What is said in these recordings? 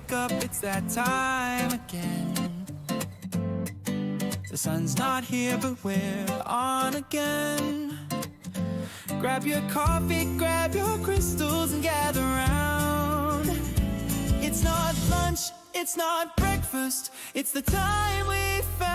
wake up, it's that time again. The sun's not here, but we're on again. Grab your coffee, grab your crystals and gather round. It's not lunch, it's not breakfast, it's the time we found.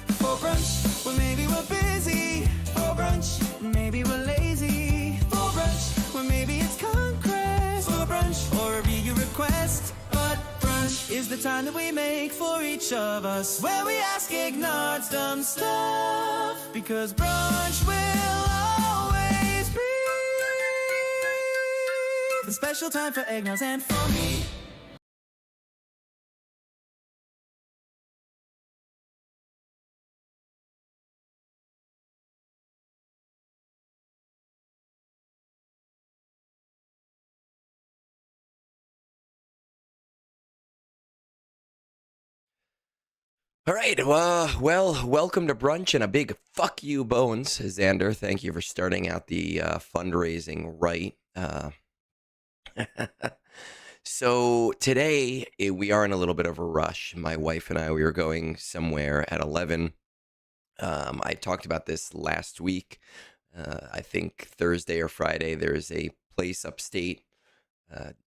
For brunch, well maybe we're busy. For brunch, maybe we're lazy. For brunch, well maybe it's conquest. For brunch, or a request. But brunch is the time that we make for each of us, where we ask Egnards dumb stuff, because brunch will always be the special time for Egnards and for me. All right, welcome to brunch and a big fuck you, Bones. Xander, thank you for starting out the fundraising right. So today we are in a little bit of a rush. My wife and I, we were going somewhere at 11. I talked about this last week. I think Thursday or Friday, there's a place upstate.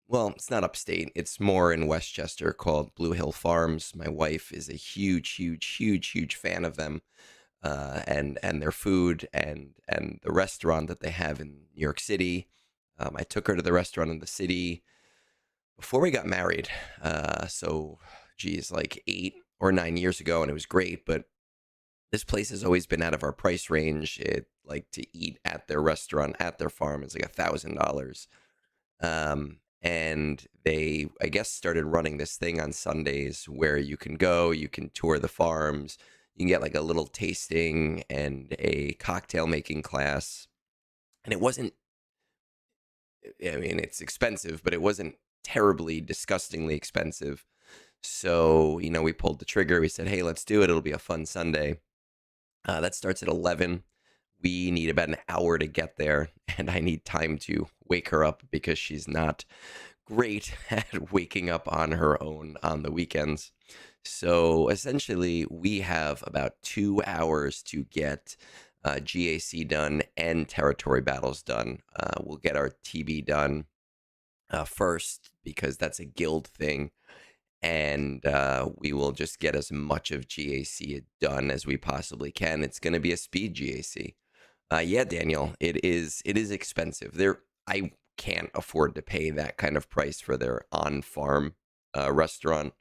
Well, it's not upstate. It's more in Westchester called Blue Hill Farms. My wife is a huge fan of them, and their food and the restaurant that they have in New York City. I took her to the restaurant in the city before we got married. So, geez, like 8 or 9 years ago, and it was great. But this place has always been out of our price range. It like to eat at their restaurant at their farm is like $1,000. And they, I guess, started running this thing on Sundays where you can go, you can tour the farms, you can get like a little tasting and a cocktail making class. And it wasn't, I mean, it's expensive, but it wasn't terribly, disgustingly expensive. So, you know, we pulled the trigger. We said, hey, let's do it. It'll be a fun Sunday. That starts at 11. We need about an hour to get there, and I need time to wake her up because she's not great at waking up on her own on the weekends. So essentially, we have about 2 hours to get GAC done and territory battles done. We'll get our TB done first because that's a guild thing. And we will just get as much of GAC done as we possibly can. It's going to be a speed GAC. Yeah, Daniel, it is expensive. I can't afford to pay that kind of price for their on-farm restaurant.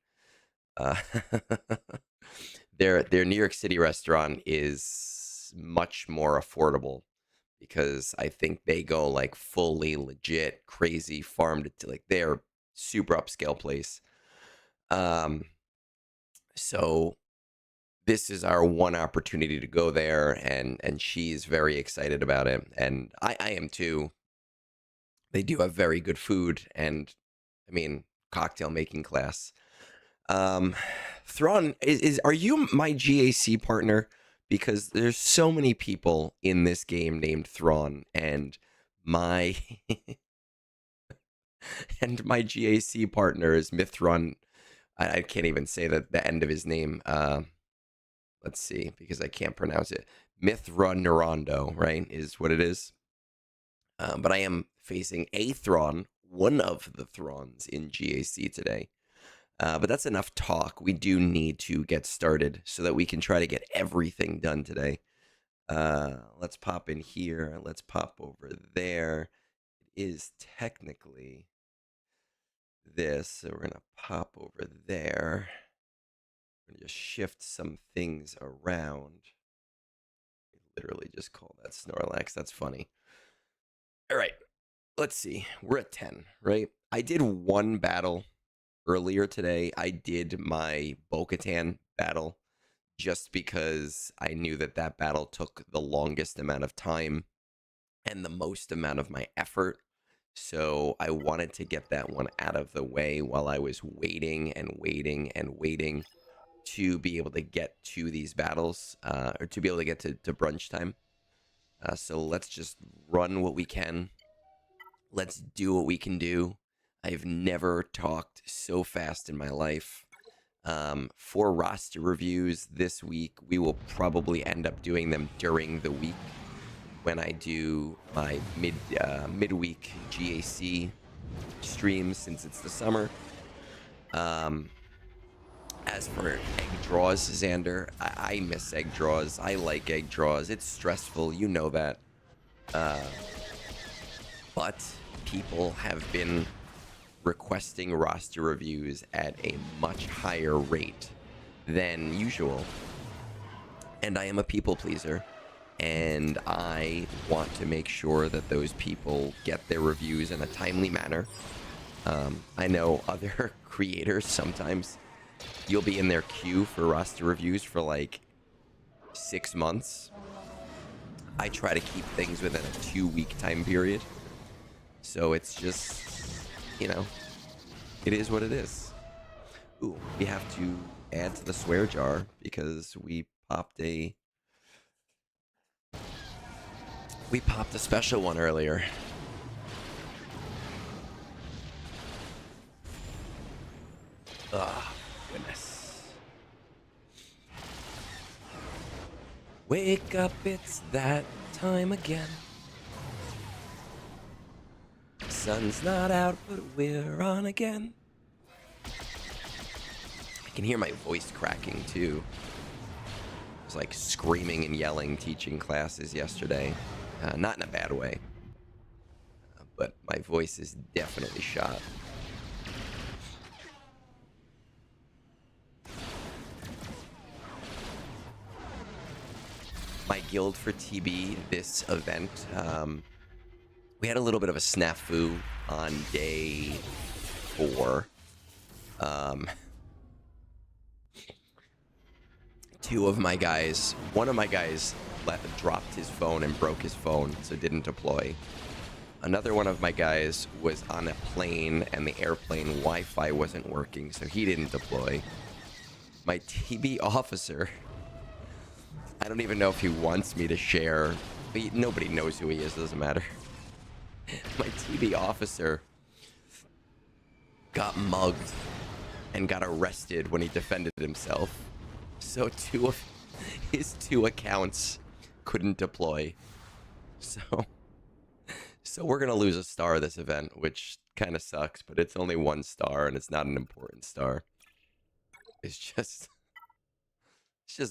Their New York City restaurant is much more affordable because I think they go like fully legit crazy farm to like they're super upscale place. So this is our one opportunity to go there, and she's very excited about it, and I am too. They do have very good food, and I mean cocktail making class. Thrawn, are you my GAC partner? Because there's so many people in this game named Thrawn, and my and my GAC partner is Mithron. I can't even say the end of his name. Let's see, because I can't pronounce it. Mithron, right, is what it is. But I am facing a Thrawn, one of the Throns in GAC today. But that's enough talk. We do need to get started so that we can try to get everything done today. Let's pop in here. Let's pop over there. It is technically this, so we're going to pop over there. Just shift some things around. I literally just call that Snorlax. That's funny. All right. Let's see. We're at 10, right? I did one battle earlier today. I did my Bo-Katan battle just because I knew that battle took the longest amount of time and the most amount of my effort. So I wanted to get that one out of the way while I was waiting to be able to get to these battles, or to be able to get to brunch time. So let's just run what we can. Let's do what we can do. I've never talked so fast in my life. For roster reviews this week, we will probably end up doing them during the week when I do my midweek GAC streams, since it's the summer. As for egg draws, Xander, I miss egg draws. I like egg draws. It's stressful, you know that. But people have been requesting roster reviews at a much higher rate than usual. And I am a people pleaser, and I want to make sure that those people get their reviews in a timely manner. I know other creators, sometimes you'll be in their queue for roster reviews for like 6 months. I try to keep things within a 2-week time period. So it's just, you know, it is what it is. Ooh, we have to add to the swear jar because we popped a special one earlier. Ah, goodness. Wake up, it's that time again. Sun's not out, but we're on again. I can hear my voice cracking too. I was like screaming and yelling teaching classes yesterday. Not in a bad way. But my voice is definitely shot. My guild for TB, this event, we had a little bit of a snafu on day 4. Two of my guys, one of my guys dropped his phone and broke his phone, so didn't deploy. Another one of my guys was on a plane and the airplane Wi-Fi wasn't working, so he didn't deploy. My TB officer, I don't even know if he wants me to share, but nobody knows who he is, doesn't matter. My TB officer got mugged and got arrested when he defended himself. So 2 of his 2 accounts couldn't deploy. So we're gonna lose a star this event, which kind of sucks, but it's only 1 star and it's not an important star. It's just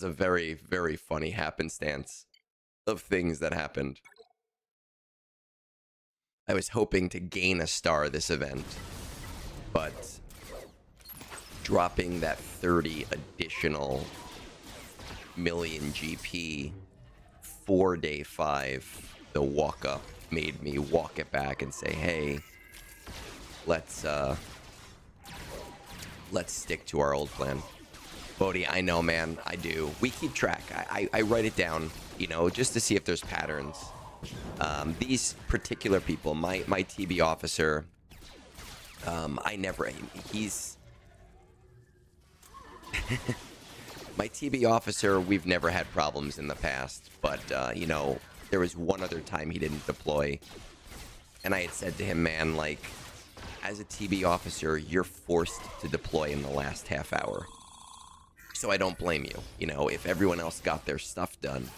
a very, very funny happenstance of things that happened. I was hoping to gain a star this event, but dropping that 30 additional million GP for day 5, the walk up, made me walk it back and say, hey, let's stick to our old plan. Bodhi, I know, man, I do. We keep track. I write it down, you know, just to see if there's patterns. These particular people, my TB officer, he's my TB officer, we've never had problems in the past, but, you know, there was one other time he didn't deploy, and I had said to him, man, like, as a TB officer, you're forced to deploy in the last half hour. So I don't blame you. You know, if everyone else got their stuff done,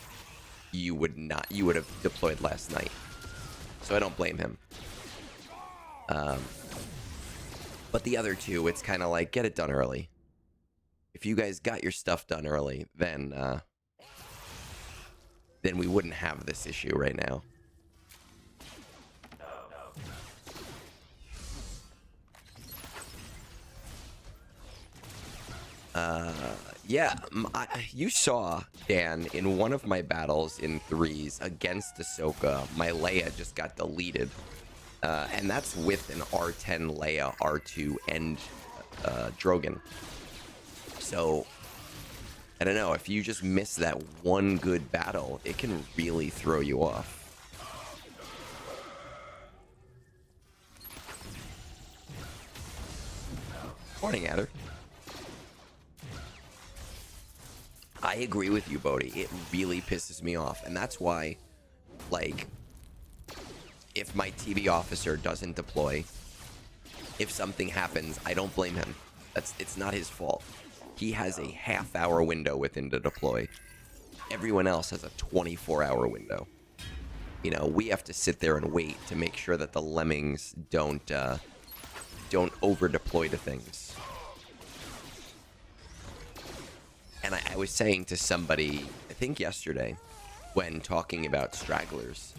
you would have deployed last night. So I don't blame him. But the other 2, it's kind of like, get it done early. If you guys got your stuff done early, then we wouldn't have this issue right now. Yeah, you saw, Dan, in one of my battles in 3s against Ahsoka, my Leia just got deleted. And that's with an R10 Leia, R2, and Drogon. So, I don't know, if you just miss that one good battle, it can really throw you off. Morning, Adder. I agree with you, Bodhi. It really pisses me off. And that's why, like, if my TB officer doesn't deploy, If something happens, I don't blame him. It's not his fault. He has a half-hour window within to deploy. Everyone else has a 24-hour window. You know, we have to sit there and wait to make sure that the lemmings don't over-deploy to things. And I was saying to somebody, I think yesterday, when talking about stragglers,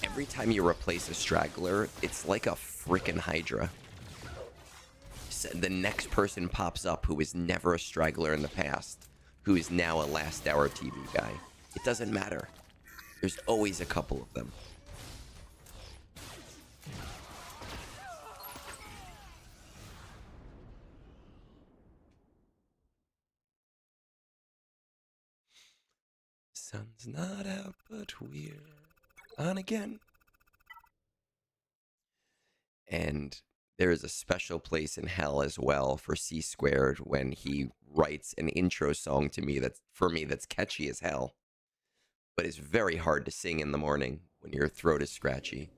every time you replace a straggler, it's like a freaking Hydra. So the next person pops up who was never a straggler in the past, who is now a last hour TV guy. It doesn't matter. There's always a couple of them. Sun's not out, but we're on again. And there is a special place in hell as well for C Squared when he writes an intro song to me that's catchy as hell, but it's very hard to sing in the morning when your throat is scratchy.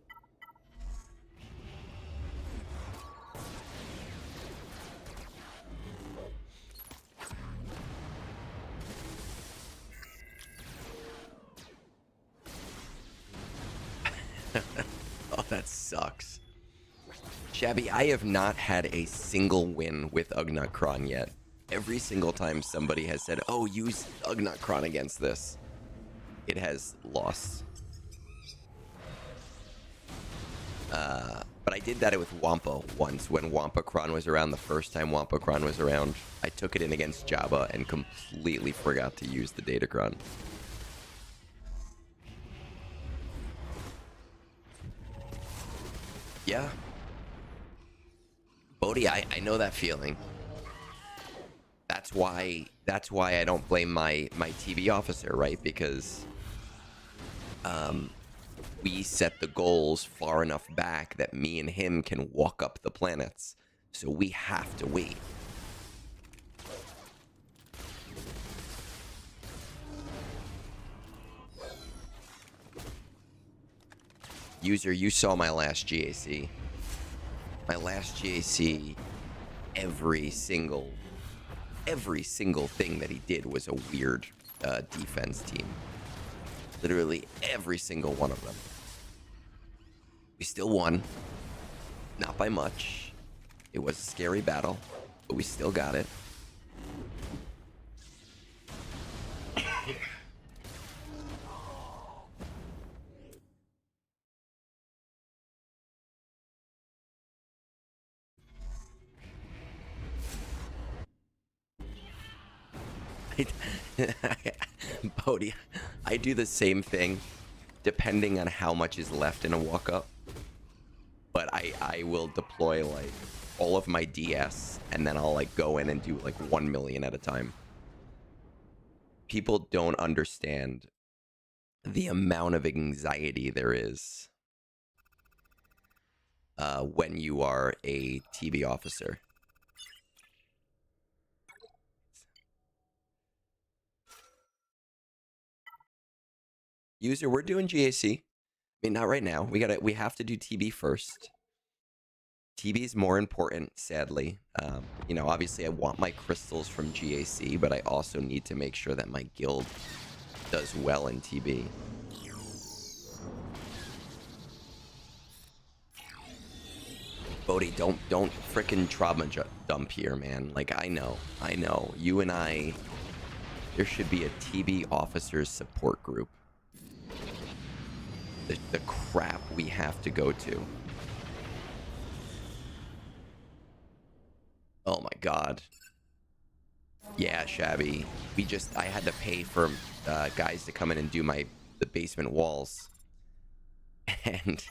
Oh, that sucks. Shabby, I have not had a single win with Ugnaughtkron yet. Every single time somebody has said, oh, use Ugnaughtkron against this, it has lost. But I did that with Wampa once when Wampakron was around. The first time Wampakron was around, I took it in against Jabba and completely forgot to use the Datacron. Yeah. Bodhi, I know that feeling. That's why I don't blame my TV officer, right? Because we set the goals far enough back that me and him can walk up the planets. So we have to wait. User, you saw my last GAC. My last GAC, every single thing that he did was a weird defense team. Literally every single one of them. We still won. Not by much. It was a scary battle, but we still got it. Bodhi, I do the same thing depending on how much is left in a walk-up. But I will deploy like all of my DS and then I'll like go in and do like 1 million at a time. People don't understand the amount of anxiety there is when you are a TV officer. User, we're doing GAC. I mean, not right now. We have to do TB first. TB is more important, sadly. You know, obviously I want my crystals from GAC, but I also need to make sure that my guild does well in TB. Bodhi, don't frickin' trauma dump here, man. Like, I know. You and I, there should be a TB officers support group. The crap we have to go to. Oh my god. Yeah, Shabby. I had to pay for guys to come in and do the basement walls. And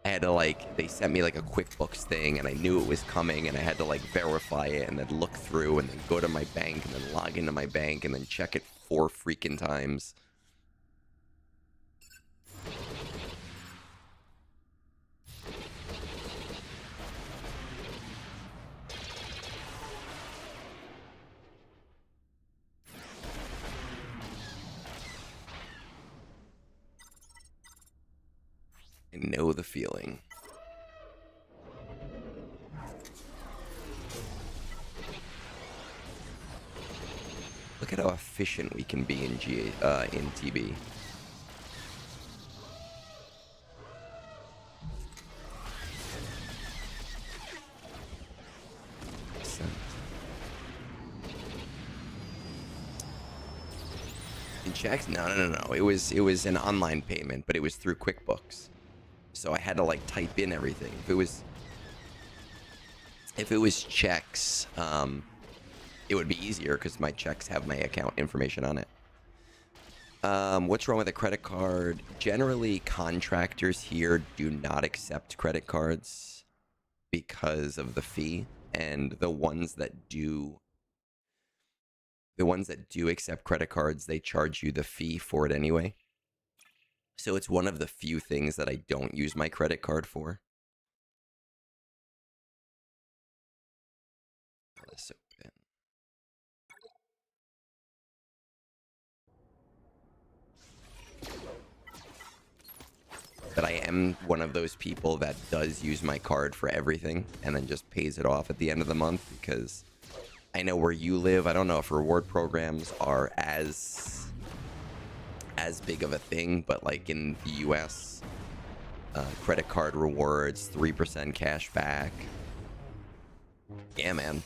I had to they sent me like a QuickBooks thing and I knew it was coming and I had to like verify it and then look through and then go to my bank and then log into my bank and then check it 4 freaking times. I know the feeling. how efficient we can be in in TB. In checks? No. It was an online payment, but it was through QuickBooks. So I had to like type in everything. If it was checks, it would be easier because my checks have my account information on it. What's wrong with a credit card? Generally, contractors here do not accept credit cards because of the fee, and the ones that do accept credit cards, they charge you the fee for it anyway. So it's one of the few things that I don't use my credit card for. Let's open. But I am one of those people that does use my card for everything and then just pays it off at the end of the month, because I know where you live. I don't know if reward programs are as big of a thing, but like in the US, credit card rewards, 3% cash back. Yeah, man.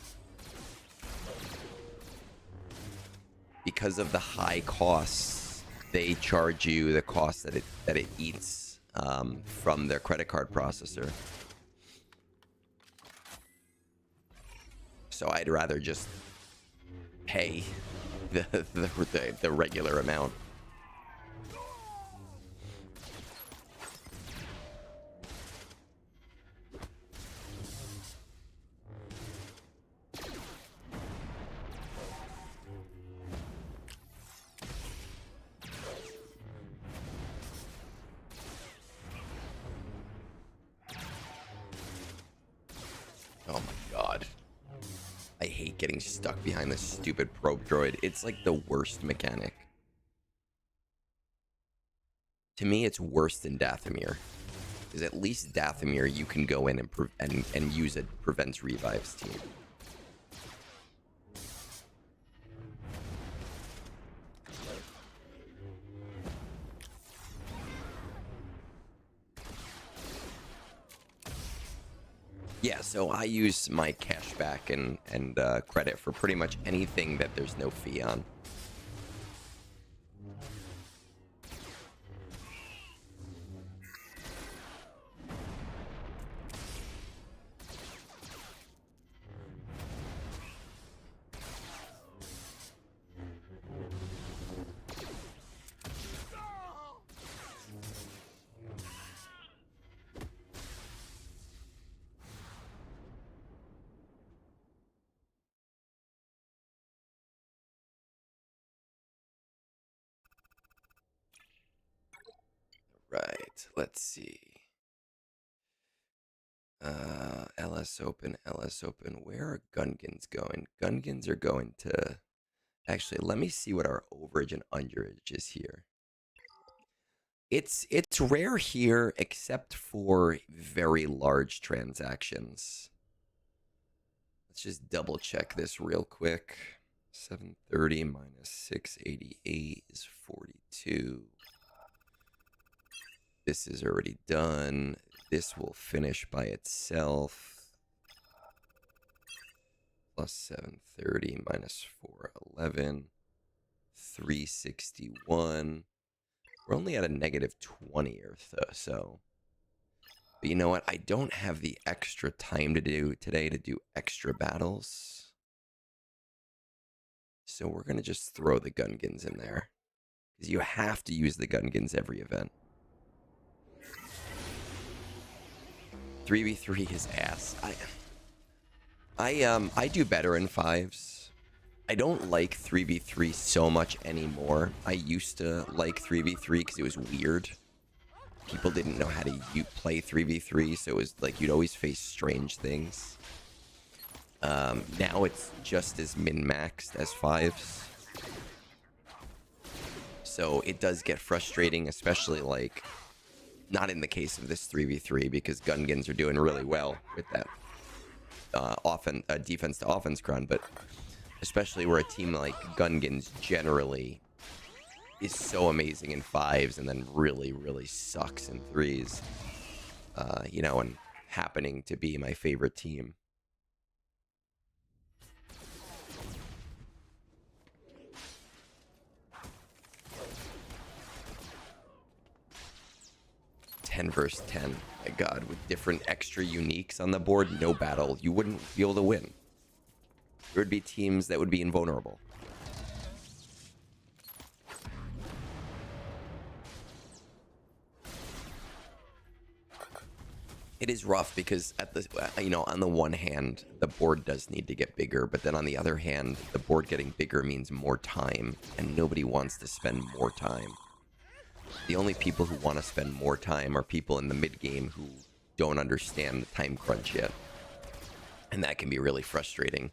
Because of the high costs, they charge you the cost that it eats from their credit card processor. So I'd rather just pay the regular amount. Oh my god. I hate getting stuck behind this stupid probe droid. It's like the worst mechanic. To me, it's worse than Dathomir. Because at least Dathomir, you can go in and use it prevents revives team. Yeah, so I use my cashback and credit for pretty much anything that there's no fee on. Right, let's see. LS open. Where are Gungans going? Gungans are going to... Actually, let me see what our overage and underage is here. It's rare here, except for very large transactions. Let's just double check this real quick. 730 minus 688 is 42. This is already done. This will finish by itself. Plus 730 minus 411. 361. We're only at a negative 20 or so. But you know what? I don't have the extra time to do today to do extra battles. So we're going to just throw the Gungans in there. Because you have to use the Gungans every event. 3v3 is ass. I do better in 5s. I don't like 3v3 so much anymore. I used to like 3v3 because it was weird. People didn't know how to play 3v3, so it was like you'd always face strange things. Now it's just as min-maxed as 5s. So it does get frustrating, especially like... Not in the case of this 3v3, because Gungans are doing really well with that defense to offense cron, but especially where a team like Gungans generally is so amazing in 5s and then really, really sucks in 3s. You know, and happening to be my favorite team. Ten versus 10. My god, with different extra uniques on the board, no battle. You wouldn't be able to win. There would be teams that would be invulnerable. It is rough because at the, you know, on the one hand, the board does need to get bigger, but then on the other hand, the board getting bigger means more time, and nobody wants to spend more time. The only people who want to spend more time are people in the mid game who don't understand the time crunch yet, and that can be really frustrating.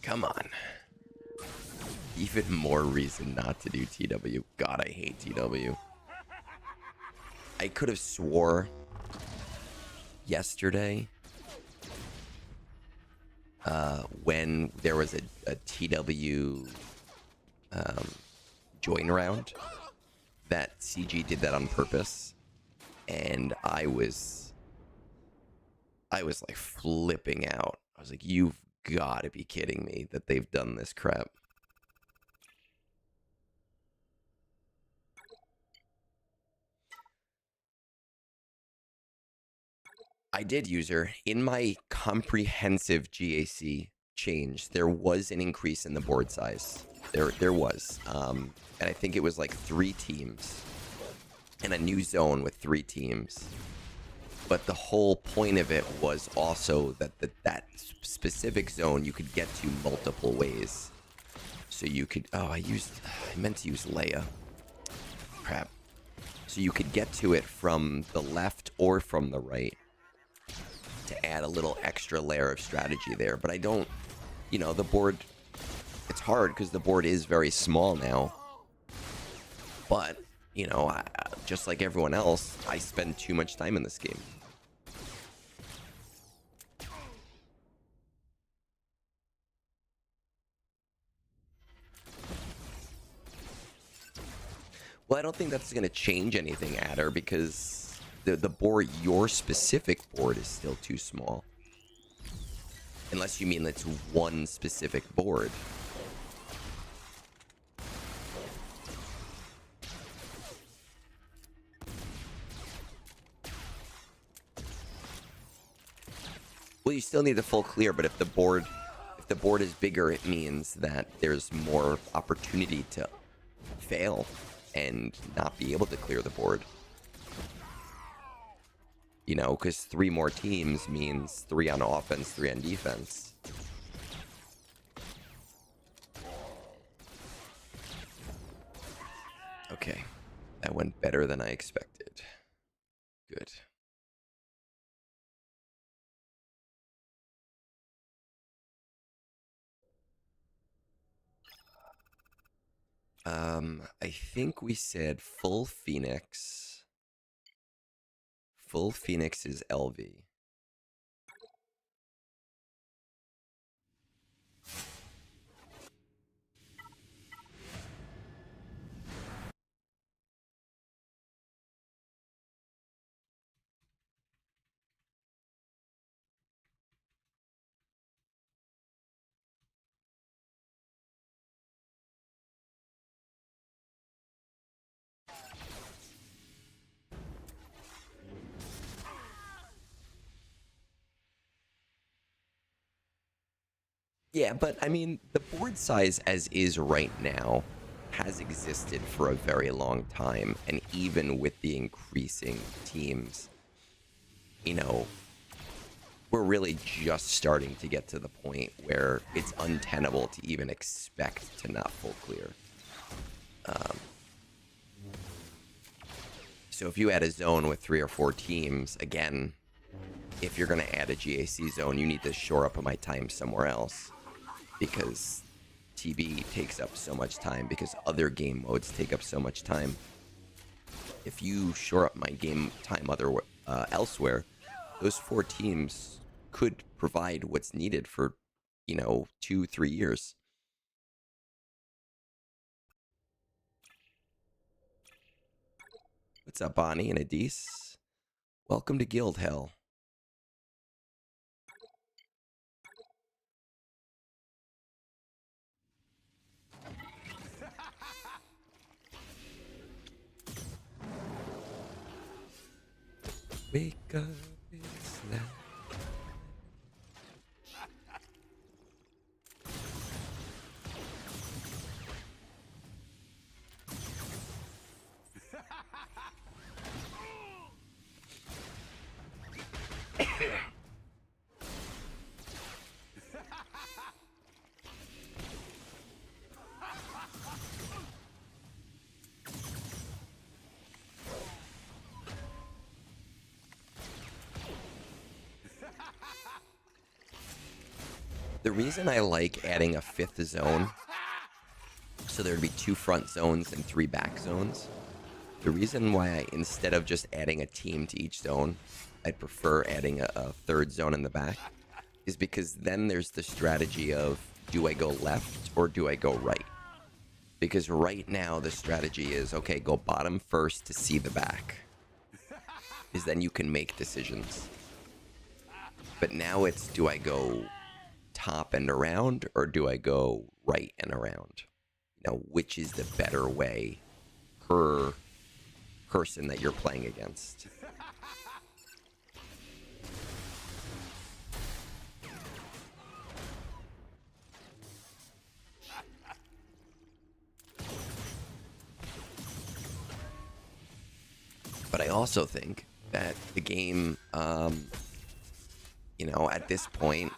Come on. Even more reason not to do TW. God, I hate TW. I could have swore yesterday when there was a TW join round that CG did that on purpose, and I was like flipping out. I was like, you've got to be kidding me that they've done this crap. I did, user. In my comprehensive GAC change, there was an increase in the board size. There was. And I think it was like 3 teams and a new zone with 3 teams. But the whole point of it was also that that specific zone you could get to multiple ways. So you could... Oh, I meant to use Leia. Crap. So you could get to it from the left or from the right to add a little extra layer of strategy there. But I don't... You know, the board... It's hard because the board is very small now. But, you know, just like everyone else, I spend too much time in this game. Well, I don't think that's going to change anything, Adder, because the board, your specific board, is still too small. Unless you mean it's one specific board. Well, you still need the full clear, but if the board is bigger, it means that there's more opportunity to fail and not be able to clear the board. You know, because 3 more teams means 3 on offense, 3 on defense. Okay, that went better than I expected. Good. I think we said full Phoenix. Full Phoenix is LV. Yeah, but I mean, the board size as is right now has existed for a very long time, and even with the increasing teams, you know, we're really just starting to get to the point where it's untenable to even expect to not full clear. So if you add a zone with 3 or 4 teams, again, if you're going to add a GAC zone, you need to shore up my time somewhere else, because TB takes up so much time, because other game modes take up so much time. If you shore up my game time elsewhere, those 4 teams could provide what's needed for, 2-3 years. What's up, Bonnie and Adise? Welcome to Guild Hell. Wake up, it's now. The reason I like adding a 5th zone, so there'd be 2 front zones and 3 back zones, the reason why instead of just adding a team to each zone, I'd prefer adding a 3rd zone in the back, is because then there's the strategy of, do I go left or do I go right? Because right now the strategy is, okay, go bottom first to see the back, because then you can make decisions. But now it's, do I go top and around, or do I go right and around? Which is the better way per person that you're playing against? But I also think that the game, at this point,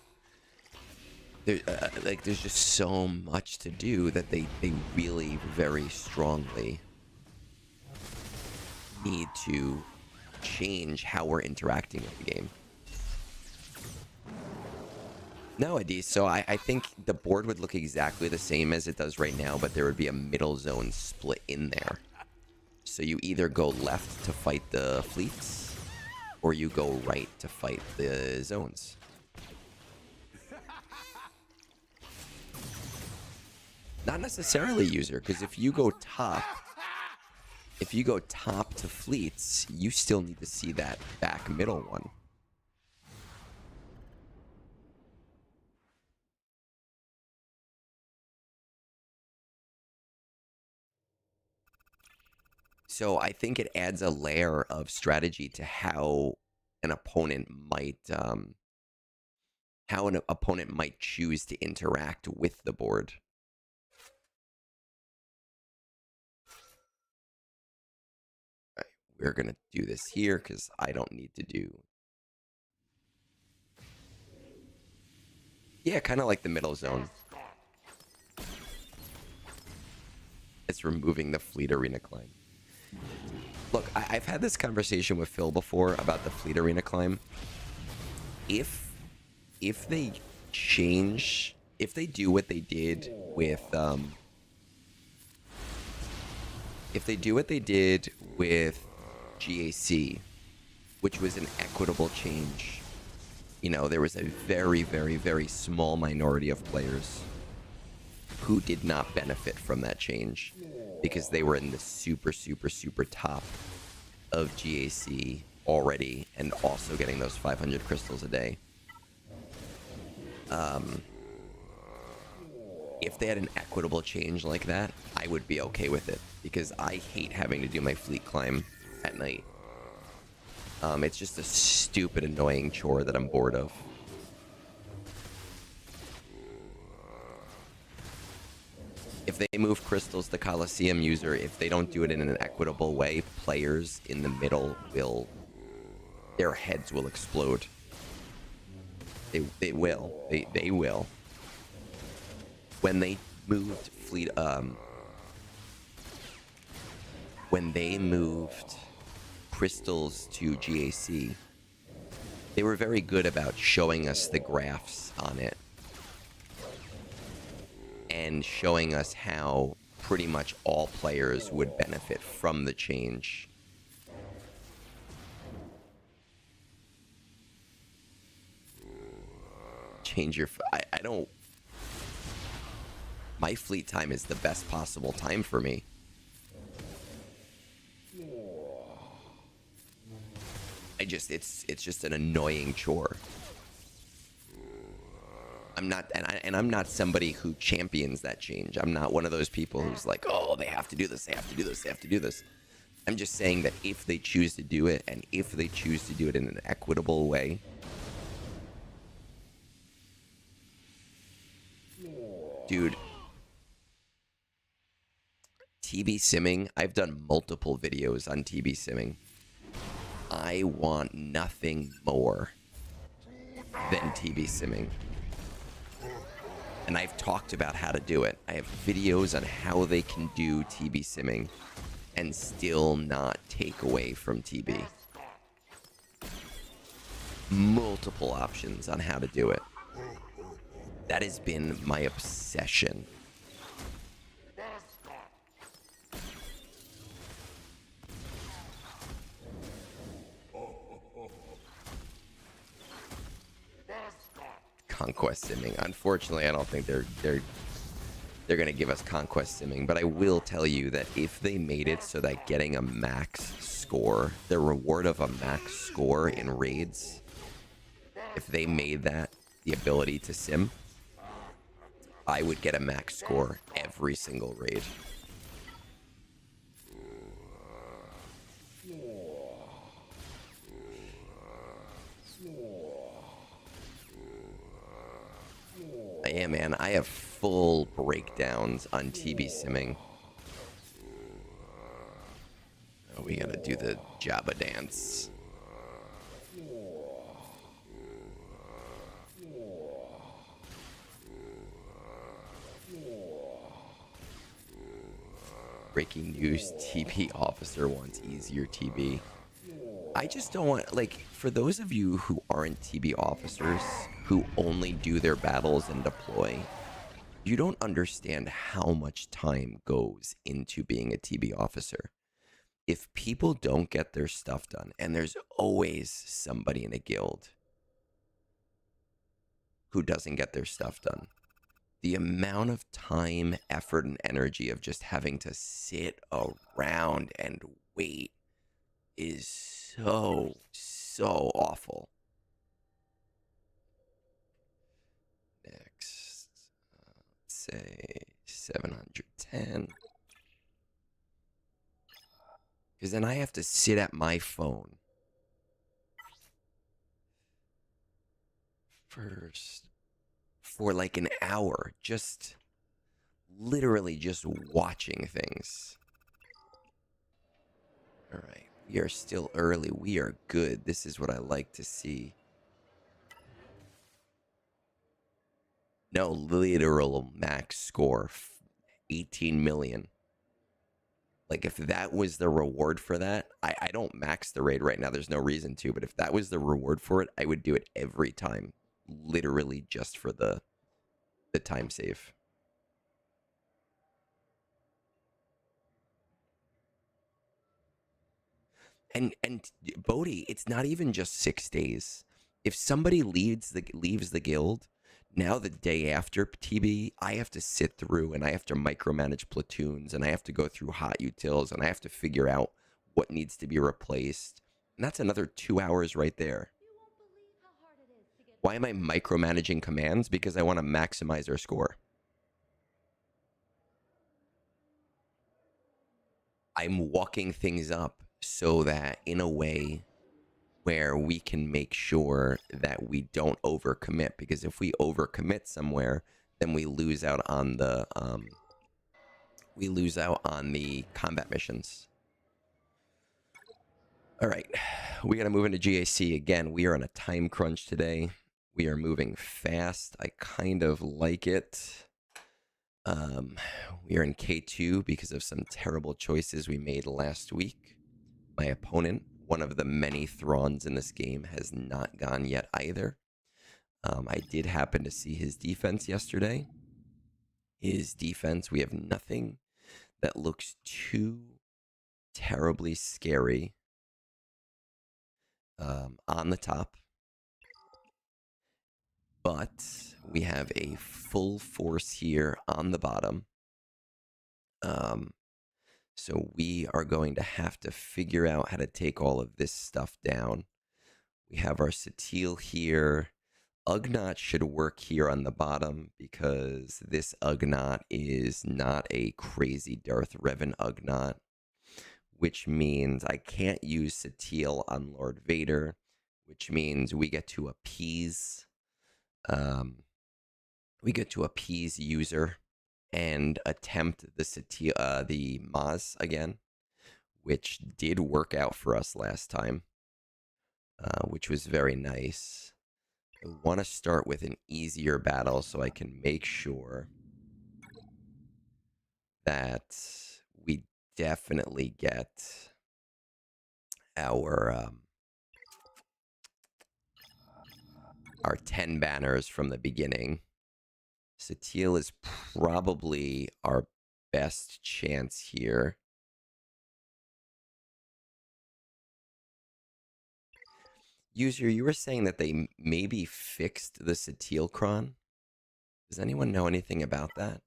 there's just so much to do that they really very strongly need to change how we're interacting with the game. No, Adis. So I think the board would look exactly the same as it does right now, but there would be a middle zone split in there. So you either go left to fight the fleets, or you go right to fight the zones. Not necessarily user, because if you go top to fleets, you still need to see that back middle one. So I think it adds a layer of strategy to how an opponent might choose to interact with the board. All right, we're gonna do this here because I don't need to do. Yeah, kind of like the middle zone. It's removing the fleet arena climb. Look, I've had this conversation with Phil before about the fleet arena climb. If they change, if they do what they did with GAC, which was an equitable change, there was a very, very, very small minority of players who did not benefit from that change because they were in the super, super, super top of GAC already and also getting those 500 crystals a day. If they had an equitable change like that, I would be okay with it because I hate having to do my fleet climb at night. It's just a stupid, annoying chore that I'm bored of. If they move crystals to Coliseum user, if they don't do it in an equitable way, players in the middle will, their heads will explode. They will. They will. When they moved fleet, when they moved crystals to GAC, they were very good about showing us the graphs on it and showing us how pretty much all players would benefit from the change. Change your... I don't... My fleet time is the best possible time for me. It's just an annoying chore. I'm not, and I'm not somebody who champions that change. I'm not one of those people who's like, oh, they have to do this, they have to do this, they have to do this. I'm just saying that if they choose to do it, and if they choose to do it in an equitable way, dude, TB simming, I've done multiple videos on TB simming. I want nothing more than TB simming. And I've talked about how to do it. I have videos on how they can do TB simming and still not take away from TB. Multiple options on how to do it. That has been my obsession. Conquest simming. Unfortunately, I don't think they're gonna give us conquest simming, but I will tell you that if they made it so that getting a max score, the reward of a max score in raids, if they made that the ability to sim, I would get a max score every single raid. Yeah, man, I have full breakdowns on TB simming. Oh, we gotta do the Jabba dance. Breaking news, TB officer wants easier TB. I just don't want, like, for those of you who aren't TB officers, who only do their battles and deploy, you don't understand how much time goes into being a TB officer. If people don't get their stuff done, and there's always somebody in a guild who doesn't get their stuff done, the amount of time, effort, and energy of just having to sit around and wait is so awful. Next, let's say 710. Because then I have to sit at my phone first for like an hour, just literally just watching things. All right. We are still early. We are good. This is what I like to see. No, literal max score. 18 million. Like, if that was the reward for that, I don't max the raid right now. There's no reason to. But if that was the reward for it, I would do it every time. Literally just for the time save. And Bodhi, it's not even just 6 days. If somebody leaves the guild, now the day after TB, I have to sit through and I have to micromanage platoons and I have to go through hot utils and I have to figure out what needs to be replaced. And that's another 2 hours right there. Why am I micromanaging commands? Because I want to maximize our score. I'm walking things up so that in a way where we can make sure that we don't overcommit, because if we overcommit somewhere, then we lose out on the combat missions. All right, we got to move into GAC again. We are on a time crunch today. We are moving fast. I kind of like it. Um, we are in K2 because of some terrible choices we made last week. My opponent, one of the many Throns in this game, has not gone yet either. I did happen to see his defense yesterday. His defense, we have nothing that looks too terribly scary on the top. But we have a full force here on the bottom. So we are going to have to figure out how to take all of this stuff down. We have our Satil here. Ugnaught should work here on the bottom because this Ugnaught is not a crazy Darth Revan Ugnaught, which means I can't use Satil on Lord Vader, which means we get to appease user and attempt the Maz again, which did work out for us last time, which was very nice. I want to start with an easier battle so I can make sure that we definitely get our 10 banners from the beginning. Satil is probably our best chance here. User, you were saying that they maybe fixed the Satil cron. Does anyone know anything about that?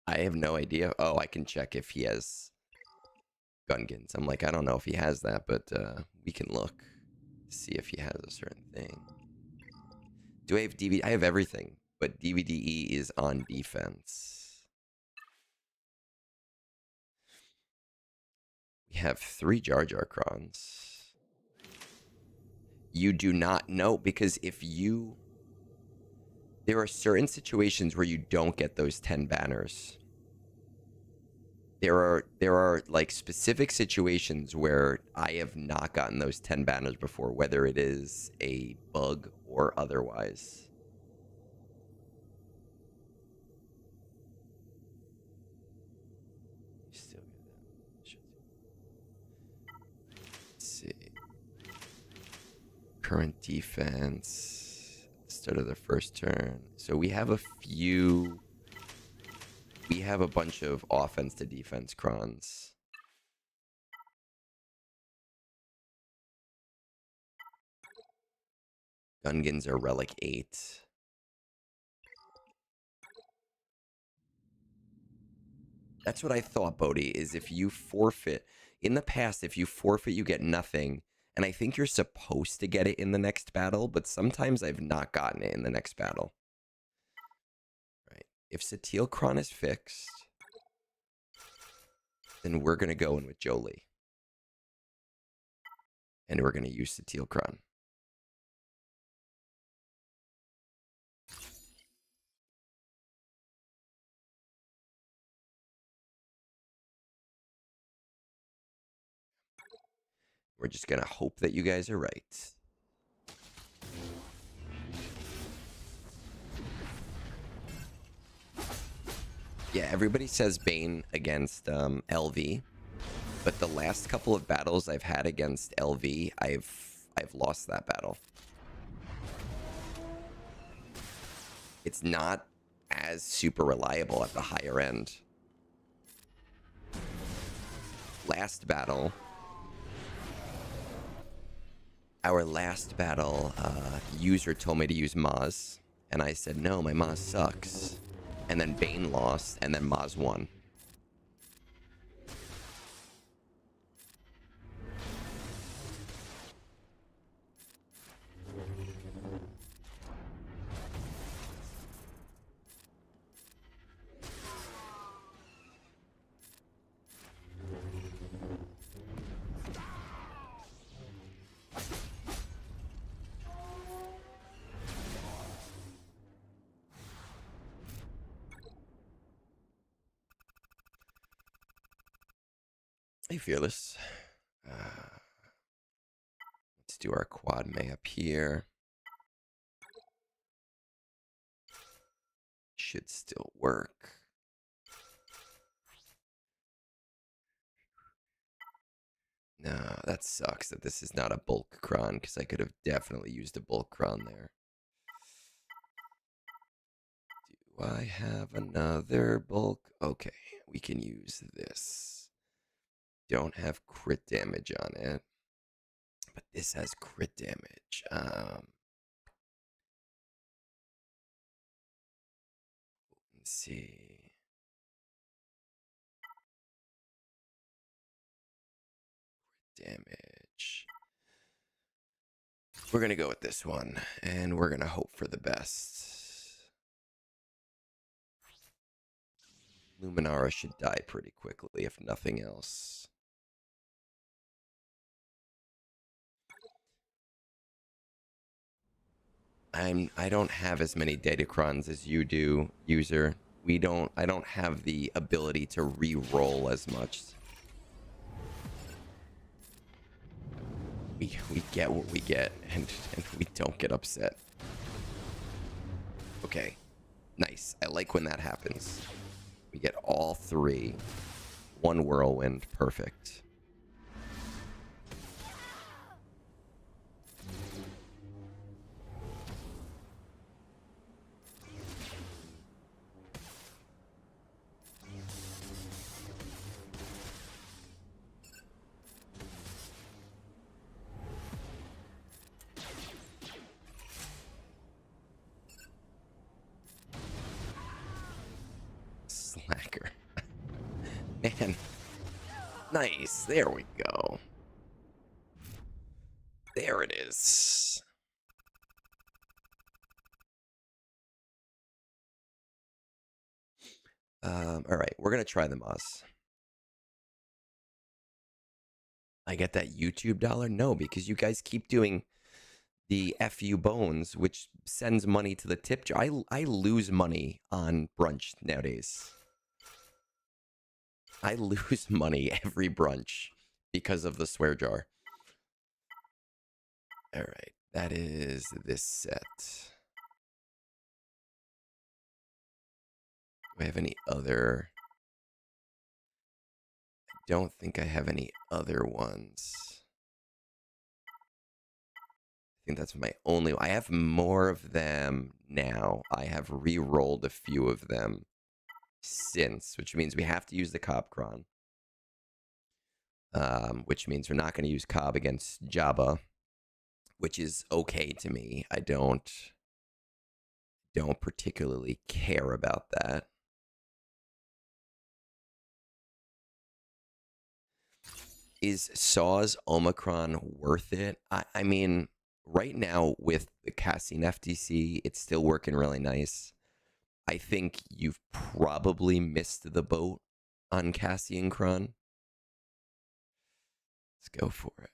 I have no idea. Oh, I can check if he has Gungans. I'm like, I don't know if he has that, but we can look to see if he has a certain thing. Do I have DVD? I have everything, but DVDE is on defense. We have 3 Jar Jar crons. You do not know, because there are certain situations where you don't get those 10 banners. There are like specific situations where I have not gotten those 10 banners before, whether it is a bug or otherwise. Let's see. Current defense. Start of the first turn. So we have a bunch of offense to defense crons. Gungans are relic 8. That's what I thought, Bodhi, is if you forfeit. In the past, if you forfeit, you get nothing. And I think you're supposed to get it in the next battle, but sometimes I've not gotten it in the next battle. Right. If Satil Kron is fixed, then we're going to go in with Jolie. And we're going to use Satil Kron. We're just going to hope that you guys are right. Yeah, everybody says Bane against LV, but the last couple of battles I've had against LV, I've lost that battle. It's not as super reliable at the higher end. Last battle, user told me to use Maz, and I said, no, my Maz sucks. And then Bane lost, and then Maz won. Hey, Fearless. Let's do our quad may up here. should still work. No, that sucks that this is not a bulk cron, because I could have definitely used a bulk cron there. Do I have another bulk? Okay, we can use this. Don't have crit damage on it, but this has crit damage. Let's see. Damage. We're gonna go with this one, and we're gonna hope for the best. Luminara should die pretty quickly, if nothing else. I don't have as many Datacrons as you do, user. I don't have the ability to re-roll as much. We get what we get, and we don't get upset. Okay. Nice. I like when that happens. We get all three. One whirlwind. Perfect. Slacker. Man. Nice. There we go. There it is. All right. We're going to try the Moss. I get that YouTube dollar? No, because you guys keep doing the FU bones, which sends money to the tip jar. I lose money on brunch nowadays. I lose money every brunch because of the swear jar. All right, that is this set. Do I have any other? I don't think I have any other ones. I think that's my only. I have more of them now. I have re-rolled a few of them since, which means we have to use the Cobb Cron. Which means we're not going to use Cobb against Jabba, which is okay to me. I don't particularly care about that. Is Saw's Omicron worth it? I mean, right now with the Cassian FTC, it's still working really nice. I think you've probably missed the boat on Cassian Cron. Let's go for it.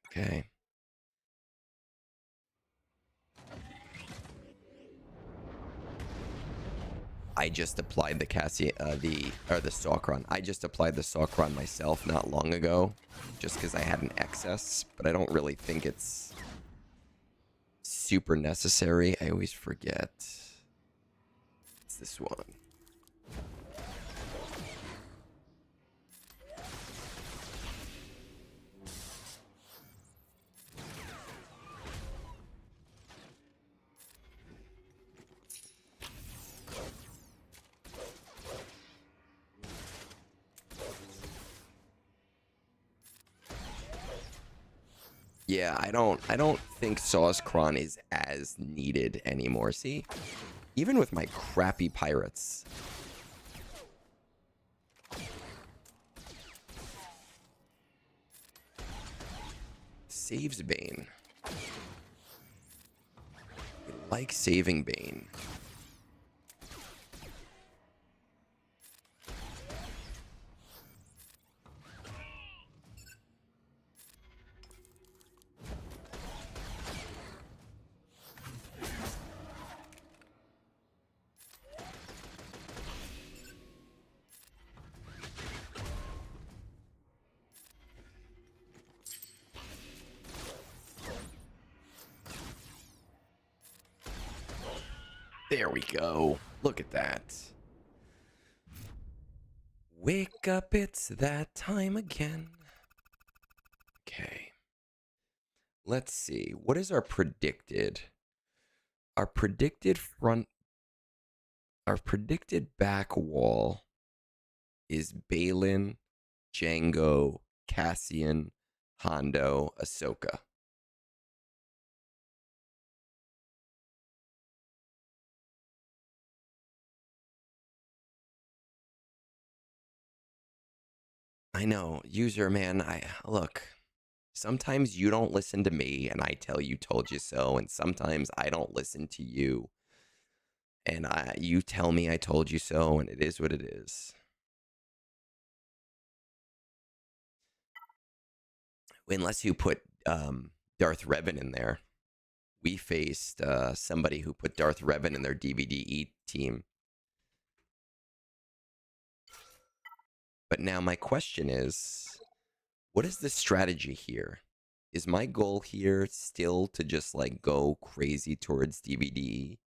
Okay. I just applied the the Sawcron. I just applied the Sawcron myself not long ago, just because I had an excess, but I don't really think it's super necessary. I always forget. It's this one. Yeah, I don't think Saw's Cron is as needed anymore. See? Even with my crappy pirates. Saves Bane. I like saving Bane. There we go. Look at that. Wake up, it's that time again. Okay. Let's see. What is our predicted? Our predicted back wall is Balin, Django, Cassian, Hondo, Ahsoka. I know, user man, I look. Sometimes you don't listen to me and I tell you told you so, and sometimes I don't listen to you and you tell me I told you so, and it is what it is. Unless you put Darth Revan in there. We faced somebody who put Darth Revan in their DVD team. But now my question is, what is the strategy here? Is my goal here still to just like go crazy towards DVD?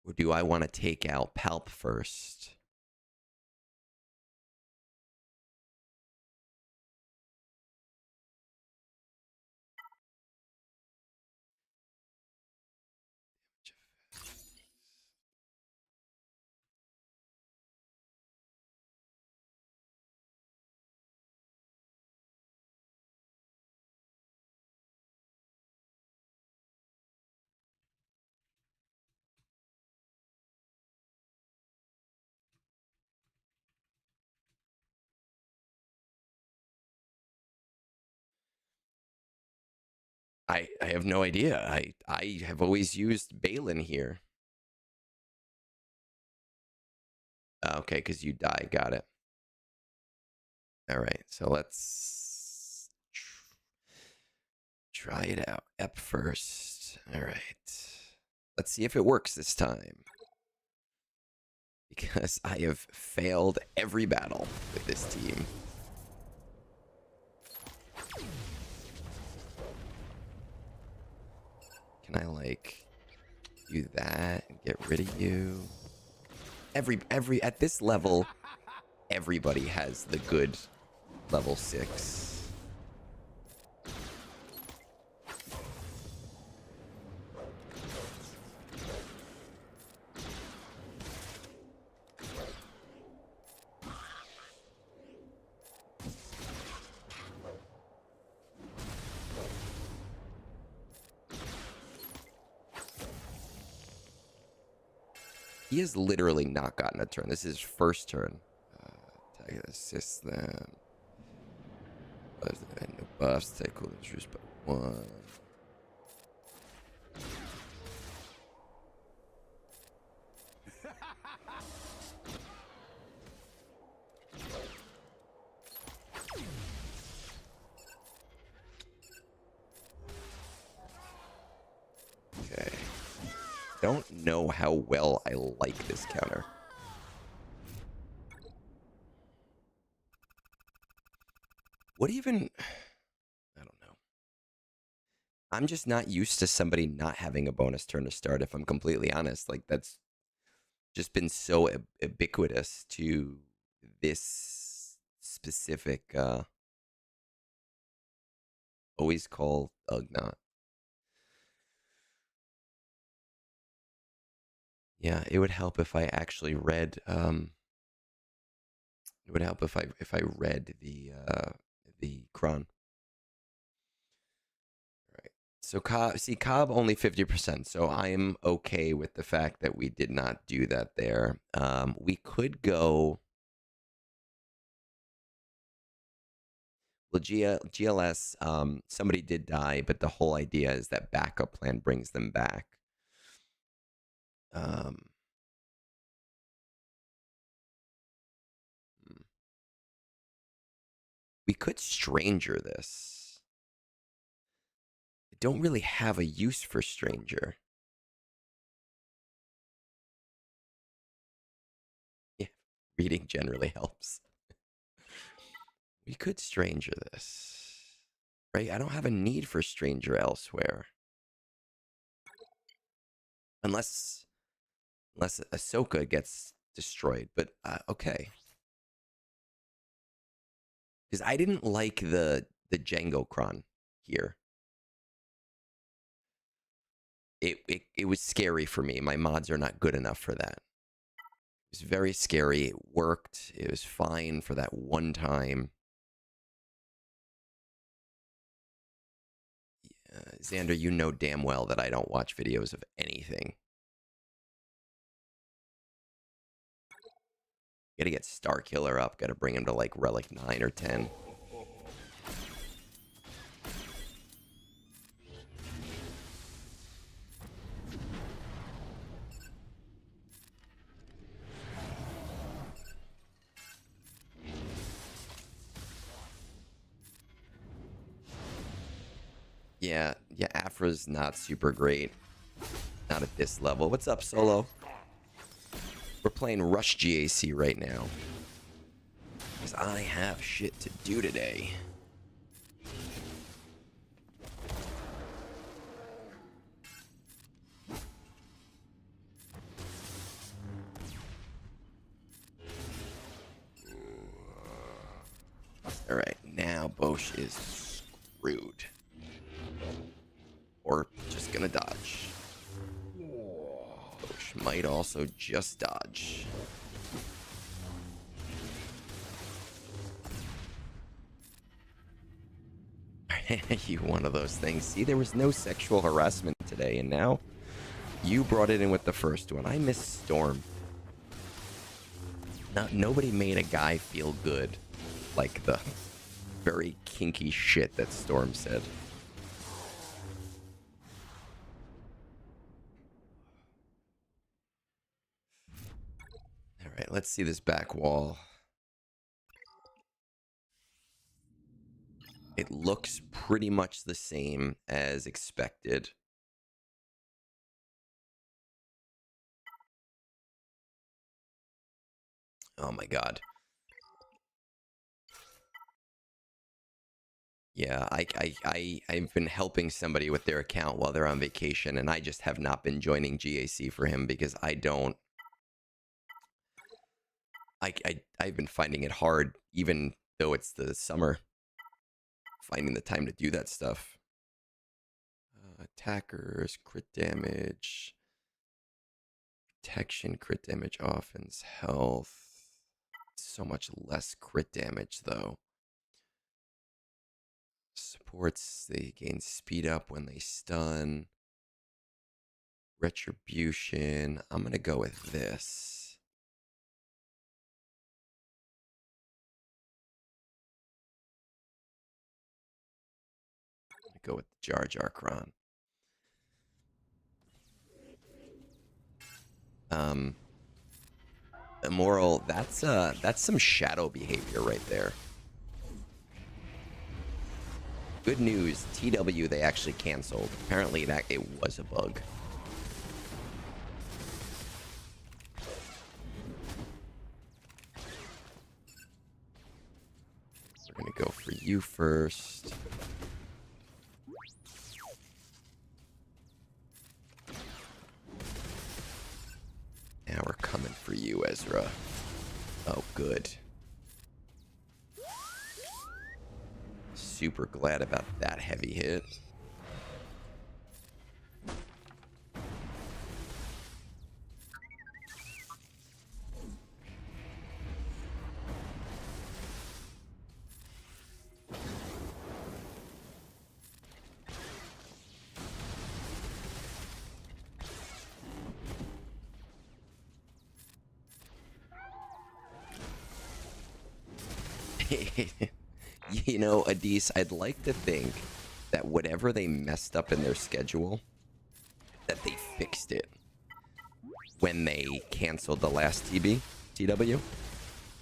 Or do I want to take out Palp first? I have no idea. I have always used Balin here. Okay, because you die. Got it. All right, so let's try it out. Ep first. All right. Let's see if it works this time. Because I have failed every battle with this team. Can I like do that and get rid of you? Every at this level, everybody has the good level 6. He has literally not gotten a turn. This is his first turn. Assist them. No buffs. Take cool injuries but 1. Okay. Don't know how well I like this counter. What even... I don't know. I'm just not used to somebody not having a bonus turn to start, if I'm completely honest. Like, that's just been so ubiquitous to this specific... always call Ugnaught. Yeah, it would help if I actually read... it would help if I read the cron. Right. So Cobb only 50%. So I am okay with the fact that we did not do that there. We could go. Well, GLS, somebody did die, but the whole idea is that backup plan brings them back. We could Stranger this. I don't really have a use for Stranger. Yeah, reading generally helps. We could Stranger this. Right? I don't have a need for Stranger elsewhere. Unless Ahsoka gets destroyed. But okay. Because I didn't like the Django Kron here. It was scary for me. My mods are not good enough for that. It was very scary. It worked. It was fine for that one time. Xander, you know damn well that I don't watch videos of anything. Gotta get Star Killer up. Gotta bring him to like Relic 9 or 10. Yeah, Afra's not super great. Not at this level. What's up, Solo? We're playing Rush GAC right now. Because I have shit to do today. Alright, now Bosch is screwed. Or just gonna dodge. Bosch might also just dodge. You one of those things. See, there was no sexual harassment today, and now you brought it in with the first one. I miss Storm. Nobody made a guy feel good like the very kinky shit that Storm said. All right, let's see this back wall. It looks pretty much the same as expected. Oh my god. Yeah, I've been helping somebody with their account while they're on vacation, and I just have not been joining GAC for him because I don't... I've been finding it hard, even though it's the summer, finding the time to do that stuff. Attackers, crit damage, protection, crit damage, offense, health. So much less crit damage, though. Supports, they gain speed up when they stun. Retribution. I'm going to go with this. I'm going to go with the Jar Jar Kron. Immoral, that's some shadow behavior right there. Good news, TW they actually canceled. Apparently that it was a bug. We're gonna go for you first. Now we're coming for you, Ezra. Oh, good. Super glad about that heavy hit. You know, Adis, I'd like to think that whatever they messed up in their schedule, that they fixed it when they canceled the last TW.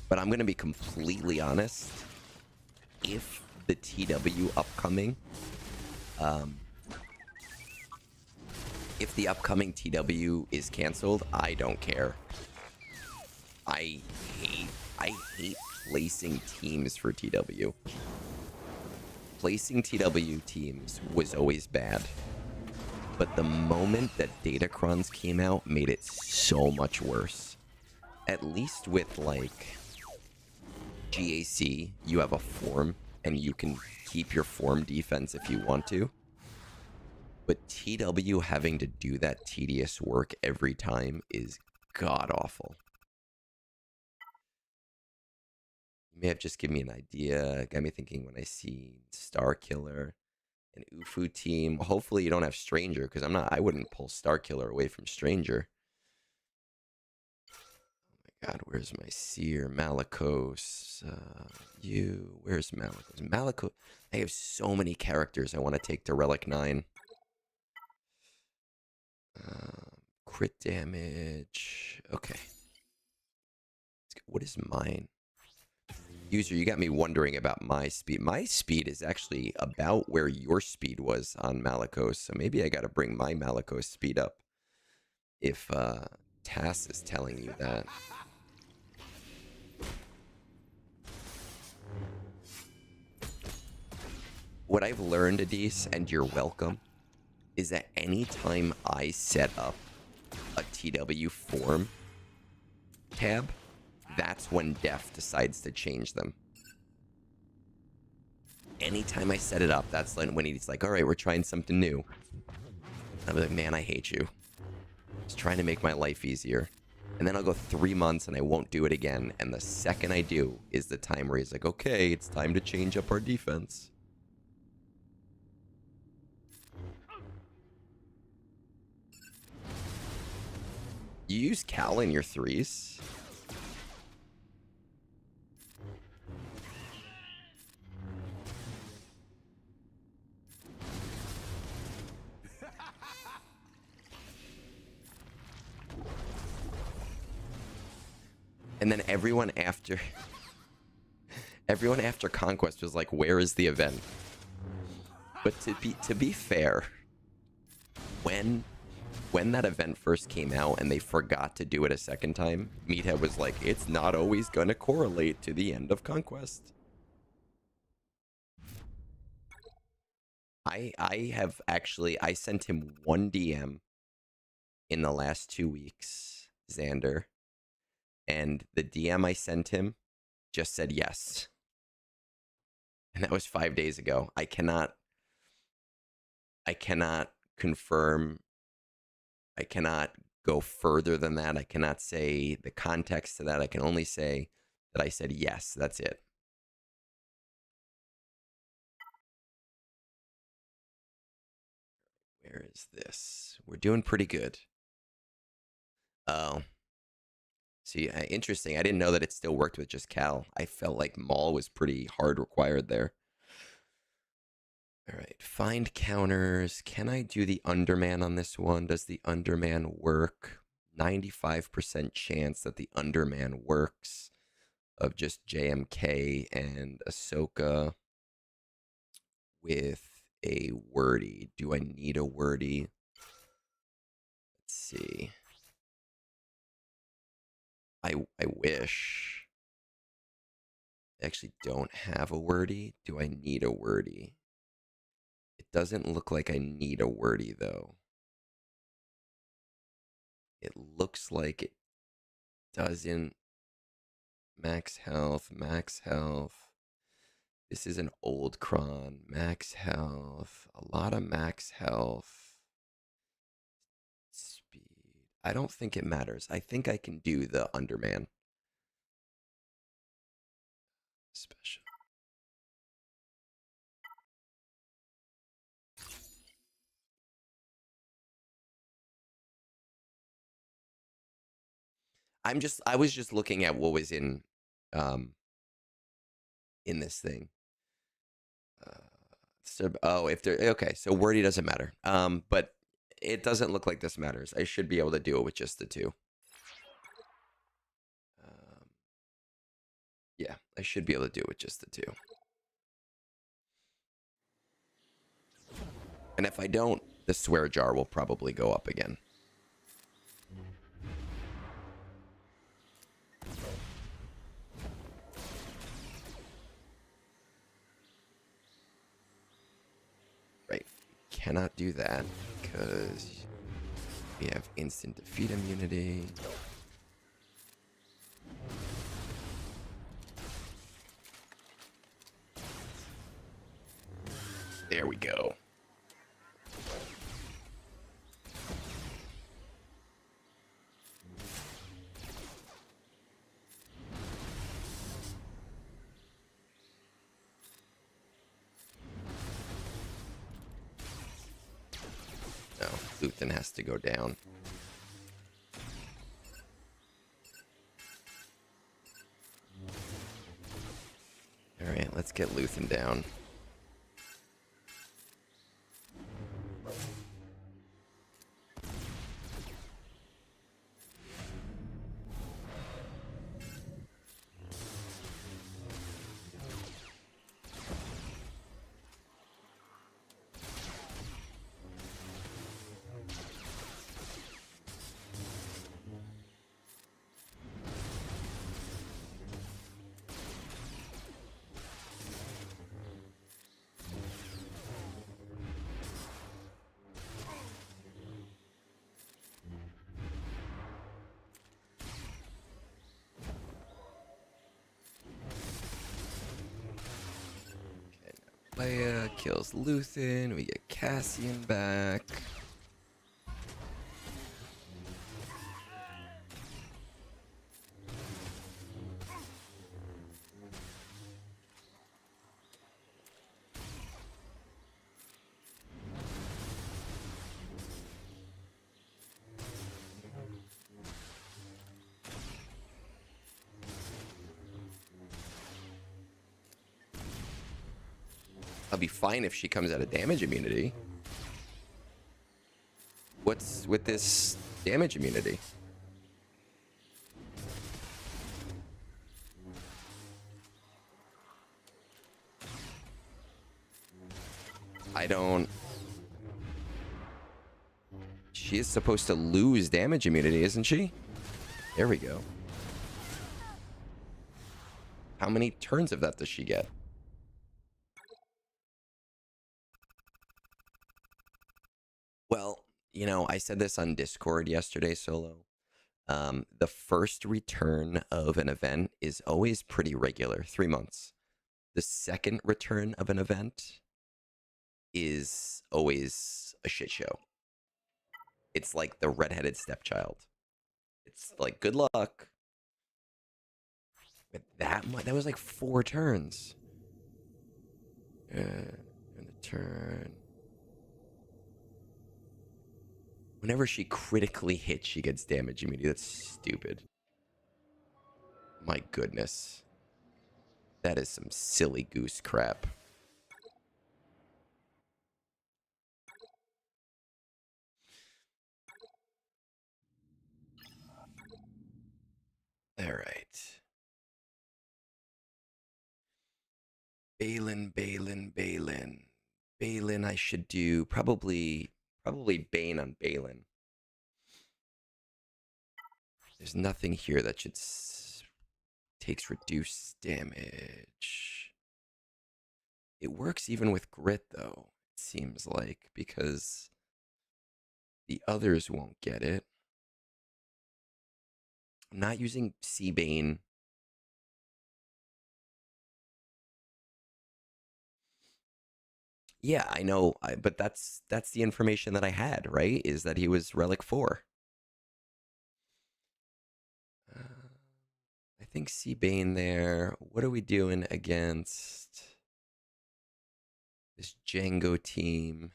But I'm going to be completely honest. If the TW upcoming, if the upcoming TW is canceled, I don't care. I hate placing teams for TW. Placing TW teams was always bad. But the moment that Datacrons came out made it so much worse. At least with, like, GAC, you have a form, and you can keep your form defense if you want to. But TW having to do that tedious work every time is god-awful. You may have just given me an idea. Got me thinking when I see Star Killer and Ufu team. Hopefully you don't have Stranger, because I wouldn't pull Star Killer away from Stranger. God, where's my Seer? Malicos. Where's Malicos? Malicos. I have so many characters I want to take to Relic 9. Crit damage. Okay. What is mine? User, you got me wondering about my speed. My speed is actually about where your speed was on Malicos, so maybe I got to bring my Malicos speed up. If Tass is telling you that. What I've learned, Adis, and you're welcome, is that anytime I set up a TW form tab, that's when Def decides to change them. Anytime I set it up, that's when he's like, all right, we're trying something new. I'm like, man, I hate you. Just trying to make my life easier. And then I'll go 3 months and I won't do it again. And the second I do is the time where he's like, okay, it's time to change up our defense. You use Cal in your 3s? And then everyone after Conquest was like, where is the event? But to be fair, when that event first came out and they forgot to do it a second time, Meathead was like, it's not always gonna correlate to the end of Conquest. I sent him one DM in the last 2 weeks, Xander. And the DM I sent him just said yes. And that was 5 days ago. I cannot confirm. I cannot go further than that. I cannot say the context to that. I can only say that I said yes. That's it. Where is this? We're doing pretty good. Oh. See, interesting. I didn't know that it still worked with just Cal. I felt like Maul was pretty hard required there. All right, find counters. Can I do the Underman on this one? Does the Underman work? 95% chance that the Underman works of just JMK and Ahsoka with a wordy. Do I need a wordy? Let's see. I wish. I actually don't have a wordy. Do I need a wordy? It doesn't look like I need a wordy, though. It looks like it doesn't. Max health, max health. This is an old cron. Max health. A lot of max health. Speed. I don't think it matters. I think I can do the Underman. Special. I was just looking at what was in this thing. Okay, so wordy doesn't matter. But it doesn't look like this matters. I should be able to do it with just the 2. Yeah, I should be able to do it with just the 2. And if I don't, the swear jar will probably go up again. Right. Cannot do that because we have instant defeat immunity. There we go. No, Luthen has to go down. Alright, let's get Luthen down. Leia kills Luthen. We get Cassian back. I'll be fine if she comes out of damage immunity. What's with this damage immunity? I don't... She is supposed to lose damage immunity, isn't she? There we go. How many turns of that does she get? Well, you know, I said this on Discord yesterday, Solo. The first return of an event is always pretty regular, 3 months. The second return of an event is always a shit show. It's like the redheaded stepchild. It's like, good luck. But that was like 4 turns. And the turn. Whenever she critically hits, she gets damage immunity. That's stupid. My goodness. That is some silly goose crap. All right. Balin. Balin, I should do probably Bane on Balin. There's nothing here that should takes reduced damage. It works even with grit though, it seems like, because the others won't get it. I'm not using Seabane. Yeah, I know, but that's the information that I had, right? Is that he was Relic 4. I think Seabane there. What are we doing against this Django team?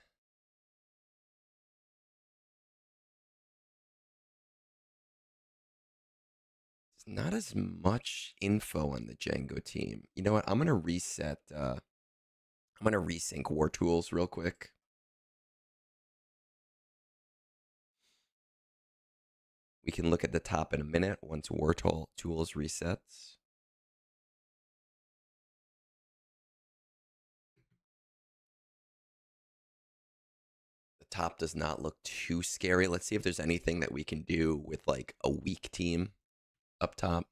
It's not as much info on the Django team. You know what? I'm gonna reset. I'm gonna resync War Tools real quick. We can look at the top in a minute once War Tools resets. The top does not look too scary. Let's see if there's anything that we can do with like a weak team up top.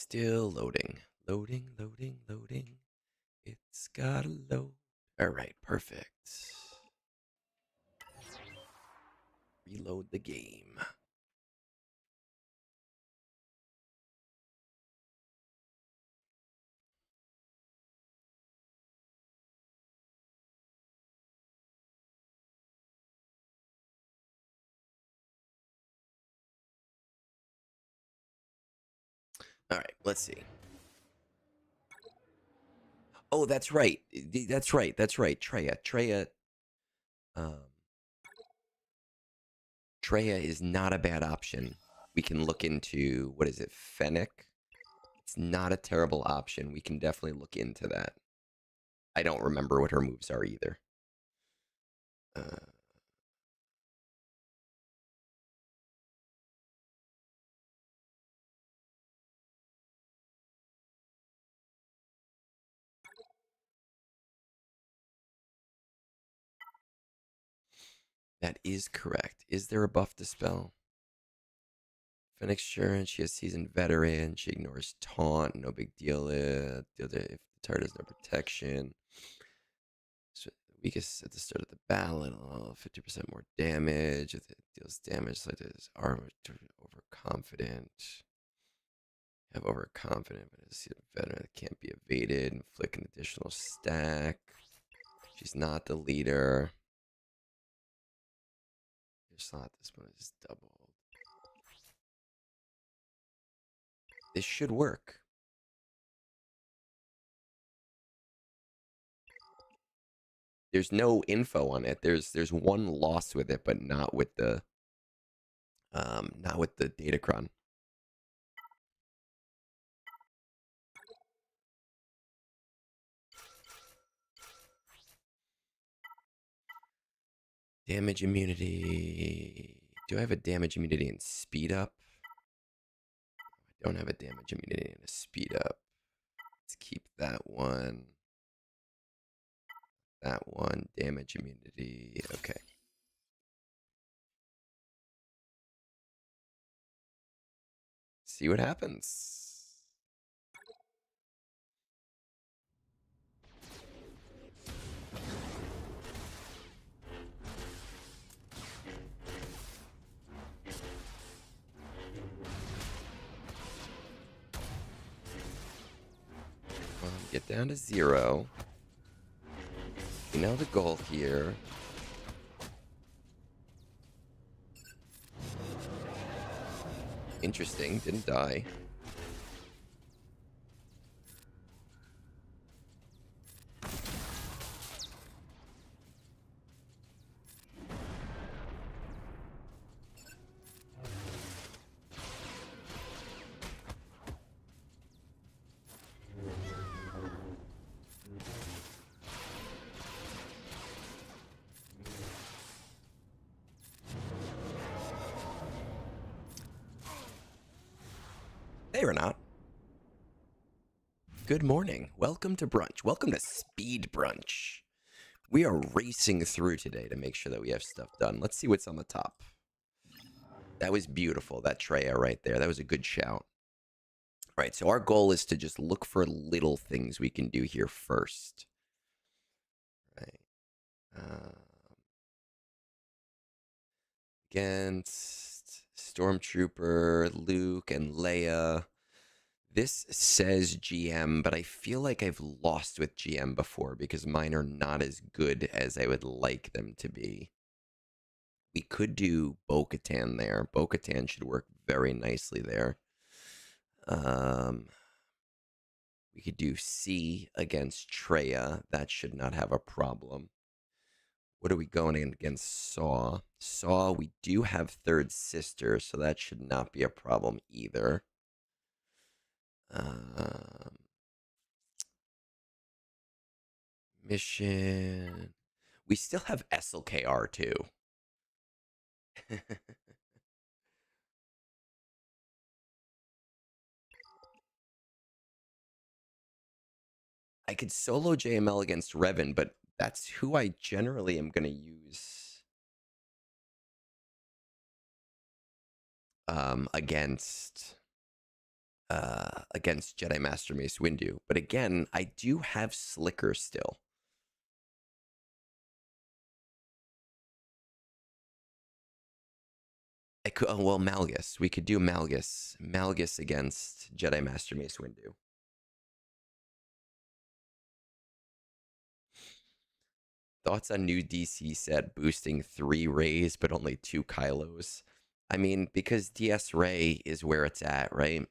Still loading. Loading, loading, loading. It's gotta load. All right, perfect. Reload the game. All right, let's see. Oh, that's right. That's right. That's right. Um, Treya is not a bad option. We can look into, what is it, Fennec? It's not a terrible option. We can definitely look into that. I don't remember what her moves are either. Uh, that is correct. Is there a buff to spell? Fennec Sharon, she has seasoned veteran. She ignores taunt. No big deal. If the target has no protection. So weakest at the start of the battle. 50% more damage. If it deals damage, like this armor overconfident. Have overconfident, but it's a veteran that can't be evaded. Inflict an additional stack. She's not the leader. Your slot this one is doubled. This should work. There's no info on it. There's one loss with it, but not with the Datacron. Damage immunity. Do I have a damage immunity and speed up? I don't have a damage immunity and a speed up. Let's keep that one. That one. Damage immunity. Okay. See what happens. Get down to 0. You know the goal here. Interesting, didn't die. They were not. Good morning. Welcome to brunch. Welcome to speed brunch. We are racing through today to make sure that we have stuff done. Let's see what's on the top. That was beautiful, that Treya right there. That was a good shout. All right, so our goal is to just look for little things we can do here first. Right. Against Stormtrooper, Luke, and Leia. This says GM, but I feel like I've lost with GM before because mine are not as good as I would like them to be. We could do Bo-Katan there. Bo-Katan should work very nicely there. We could do C against Treya. That should not have a problem. What are we going in against Saw? Saw, we do have third sister, so that should not be a problem either. Mission. We still have SLKR too. I could solo JML against Revan, but that's who I generally am going to use against against Jedi Master Mace Windu. But again, I do have Slicker still. I could, oh, well, Malgus. We could do Malgus. Malgus against Jedi Master Mace Windu. Thoughts on new DC set boosting 3 Rays but only 2 Kylos? I mean, because DS Ray is where it's at, right?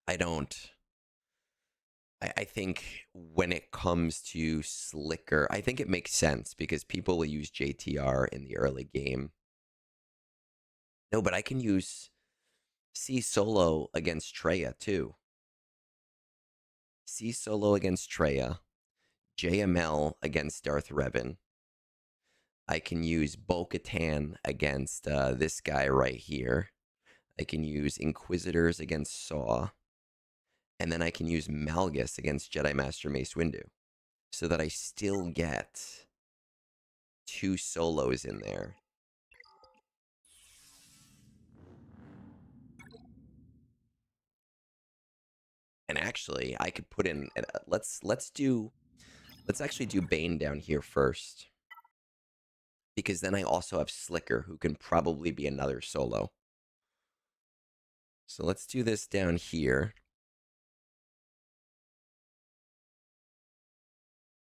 I don't. I think when it comes to Slicker, I think it makes sense because people will use JTR in the early game. No, but I can use C Solo against Traya too. C Solo against Traya. JML against Darth Revan. I can use Bo-Katan against this guy right here. I can use Inquisitors against Saw. And then I can use Malgus against Jedi Master Mace Windu. So that I still get 2 solos in there. And actually, I could put in... let's actually do Bane down here first. Because then I also have Slicker, who can probably be another solo. So let's do this down here.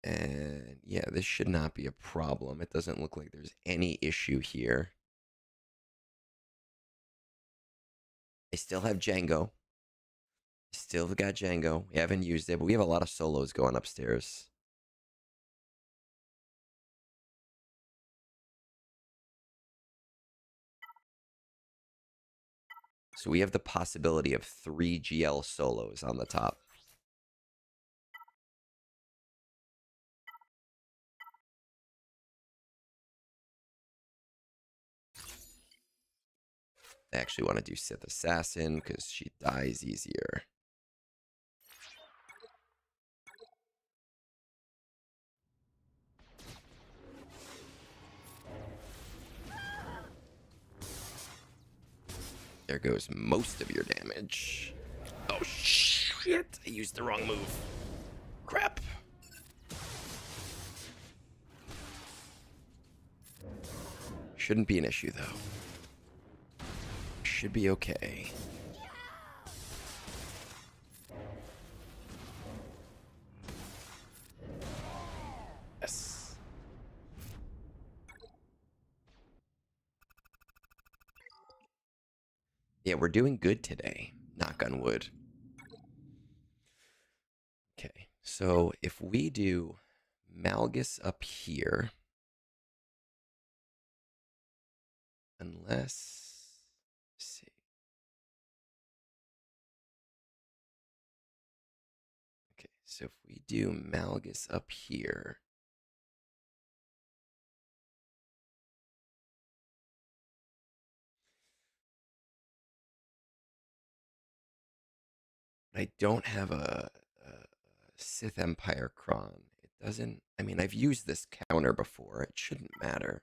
And yeah, this should not be a problem. It doesn't look like there's any issue here. I still have Django. Still got Django. We haven't used it, but we have a lot of solos going upstairs. So we have the possibility of 3 GL solos on the top. I actually want to do Sith Assassin because she dies easier. There goes most of your damage. Oh, shit. I used the wrong move. Crap. Shouldn't be an issue, though. Should be okay. Yes. Yeah, we're doing good today. Knock on wood. Okay, so if we do Malgus up here, unless, let's see. Okay, so if we do Malgus up here, I don't have a Sith Empire Kron. It doesn't, I mean, I've used this counter before. It shouldn't matter.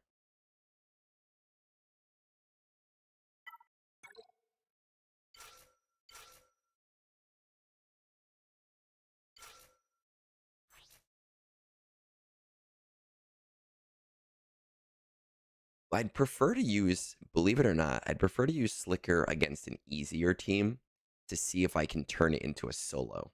I'd prefer to use, believe it or not, I'd prefer to use Slicker against an easier team to see if I can turn it into a solo.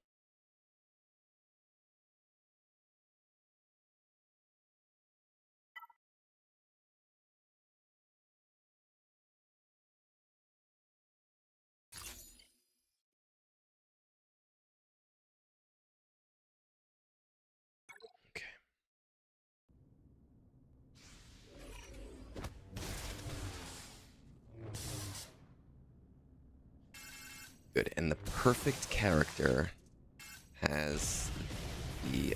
Okay. Good, and the perfect character has the...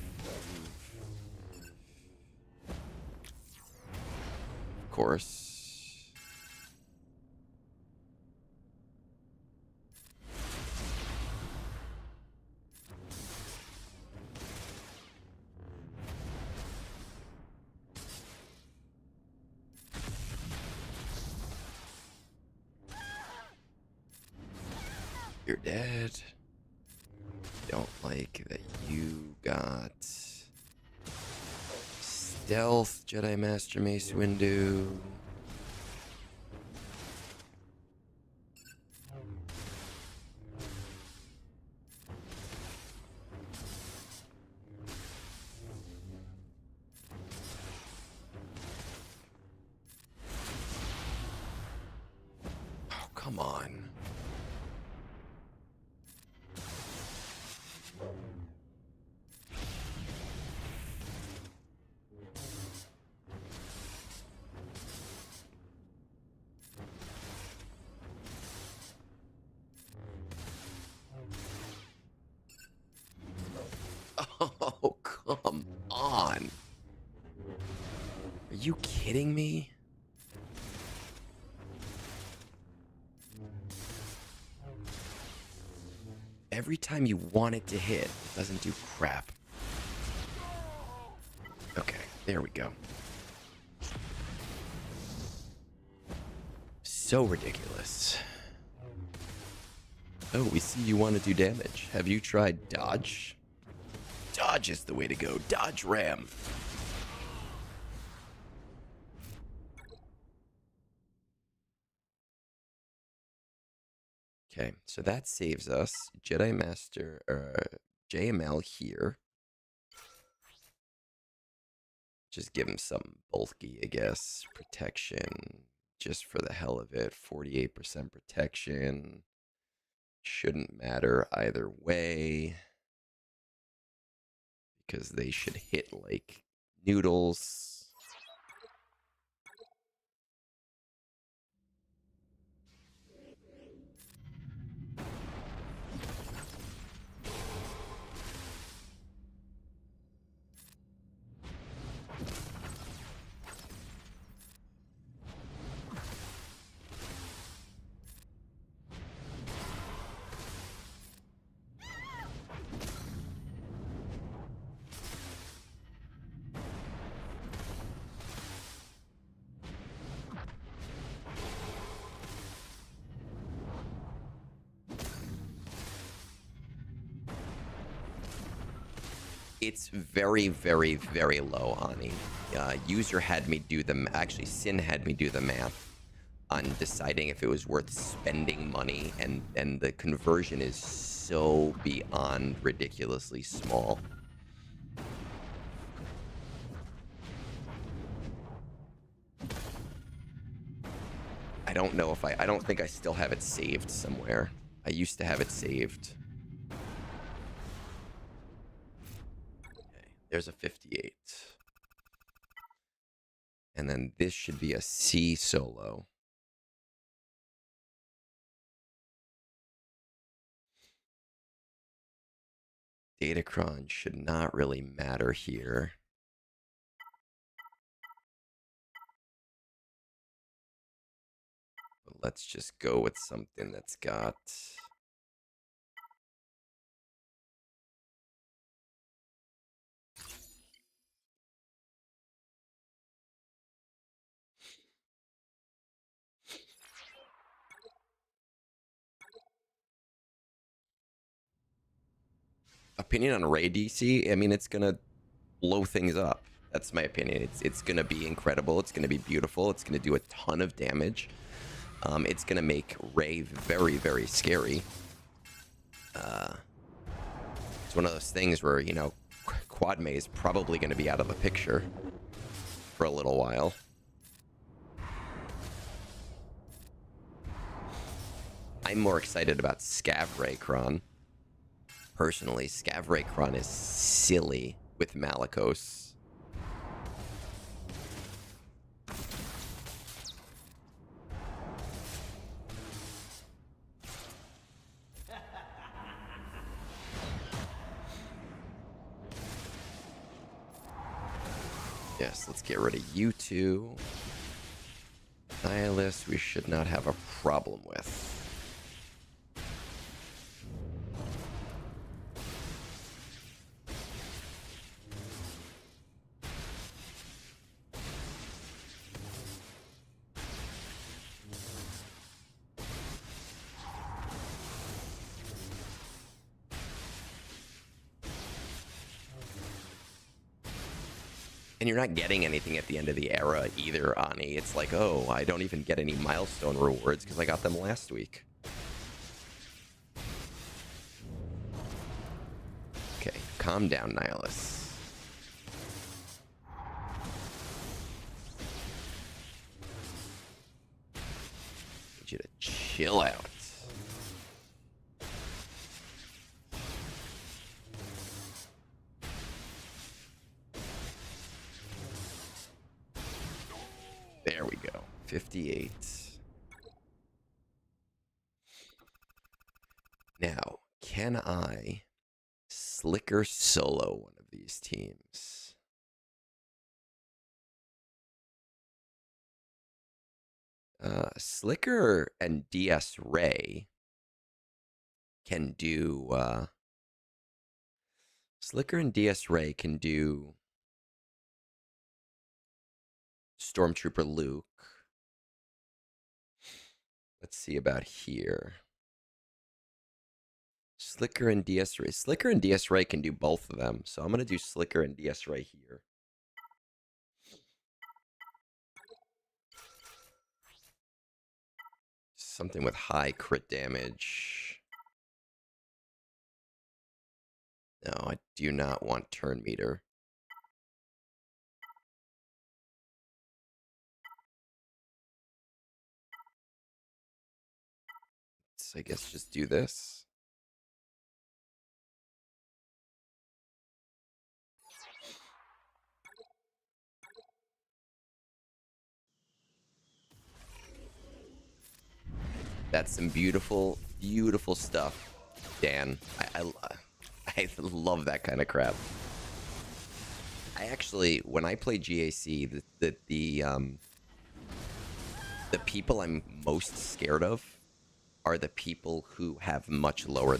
Of course. You're dead. Don't like that you got stealth, Jedi Master Mace Windu. Oh, come on. Oh, come on. Are you kidding me? Every time you want it to hit, it doesn't do crap. Okay, there we go. So ridiculous. Oh, we see you want to do damage. Have you tried dodge? Dodge is the way to go. Dodge ram. Okay, so that saves us Jedi Master JML here. Just give him something bulky, I guess. Protection, just for the hell of it. 48% protection. Shouldn't matter either way. Because they should hit like noodles. It's very, very, very low, Ani. User had me do actually, Sin had me do the math on deciding if it was worth spending money, and the conversion is so beyond ridiculously small. I don't know if I don't think I still have it saved somewhere. I used to have it saved. There's a 58. And then this should be a C solo. Datacron should not really matter here. But let's just go with something that's got... Opinion on Ray DC? I mean, it's going to blow things up. That's my opinion. It's going to be incredible. It's going to be beautiful. It's going to do a ton of damage. It's going to make Ray very, very scary. It's one of those things where, you know, Quad May is probably going to be out of the picture for a little while. I'm more excited about Scav Raycron. Personally, Scav Raycron is silly with Malicos. Yes, let's get rid of you two. Nihilist, we should not have a problem with. And you're not getting anything at the end of the era either, Ani. It's like, oh, I don't even get any milestone rewards because I got them last week. Okay, calm down, Nihilus. Need you to chill out. There we go. 58. Now, can I slicker solo one of these teams? Slicker and DS Ray can do Slicker and DS Ray can do Stormtrooper Luke. Let's see about here. Slicker and DS Ray. Slicker and DS Ray can do both of them. So I'm going to do Slicker and DS Ray here. Something with high crit damage. No, I do not want turn meter. So I guess just do this. That's some beautiful, beautiful stuff, Dan. I love that kind of crap. I actually, when I play GAC, the people I'm most scared of are the people who have much lower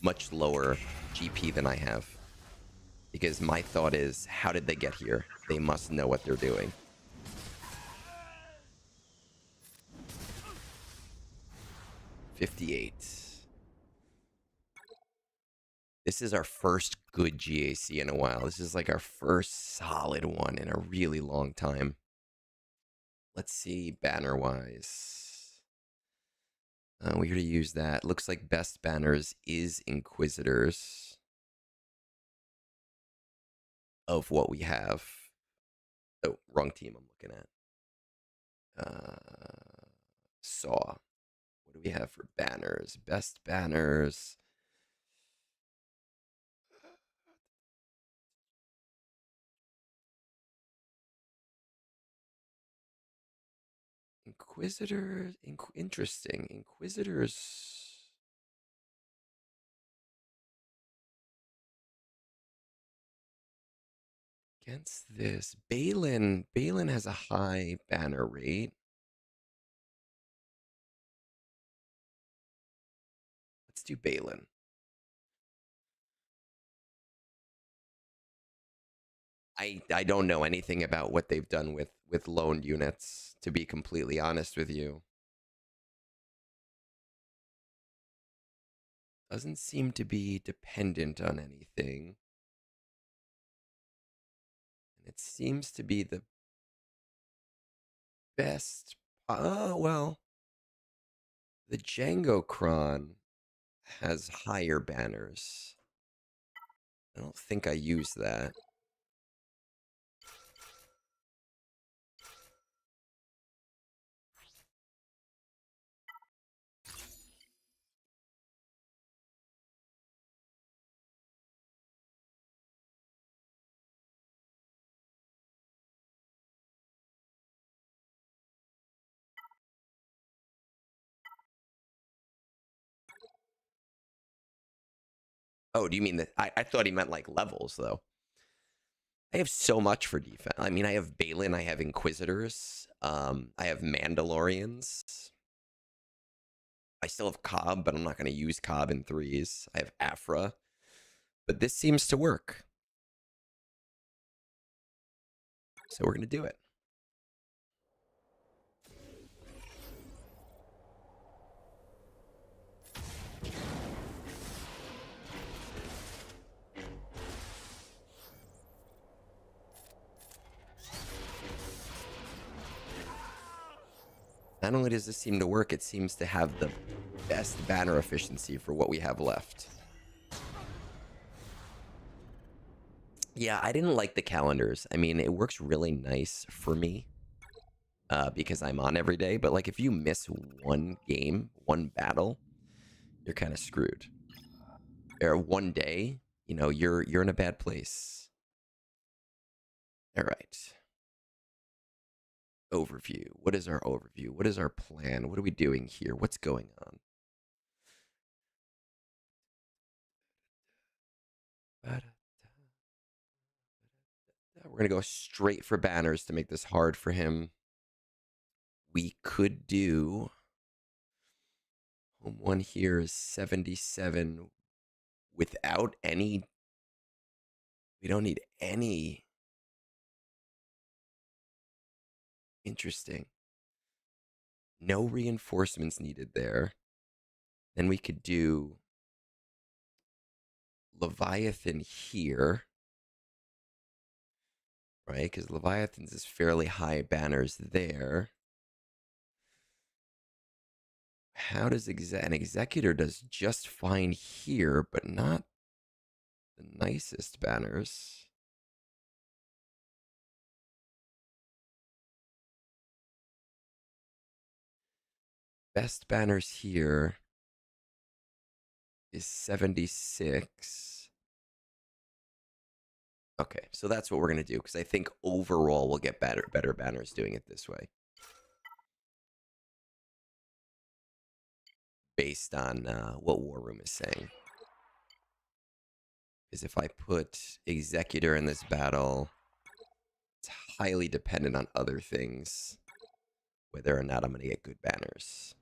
GP than I have. Because my thought is, how did they get here? They must know what they're doing. $58. This is our first good GAC in a while. This is like our first solid one in a really long time. Let's see, banner-wise. We're going to use that. Looks like best banners is Inquisitors of what we have. Oh, wrong team I'm looking at. Saw. What do we have for banners? Best banners. Inquisitors. Interesting. Inquisitors. Against this. Balin. Balin has a high banner rate. Let's do Balin. I don't know anything about what they've done with loaned units, to be completely honest with you. Doesn't seem to be dependent on anything. And it seems to be the best. Well, the Django Kron has higher banners. I don't think I use that. Oh, do you mean that? I thought he meant like levels, though. I have so much for defense. I mean, I have Balin, I have Inquisitors, I have Mandalorians. I still have Cobb, but I'm not going to use Cobb in threes. I have Afra. But this seems to work. So we're going to do it. Not only does this seem to work, it seems to have the best banner efficiency for what we have left. Yeah, I didn't like the calendars. I mean, it works really nice for me because I'm on every day. But like, if you miss one game, one battle, you're kind of screwed. Or one day, you know, you're in a bad place. All right. Overview. What is our overview? What is our plan? What are we doing here? What's going on? We're going to go straight for banners to make this hard for him. We could do... Home one here is 77 without any... We don't need any... Interesting. No reinforcements needed there. Then we could do Leviathan here. Right? Because Leviathan's is fairly high banners there. How does an Executor does just fine here, but not the nicest banners. Best banners here is 76. Okay, so that's what we're going to do, because I think overall we'll get better banners doing it this way. Based on what War Room is saying. Because if I put Executor in this battle, it's highly dependent on other things, whether or not I'm going to get good banners.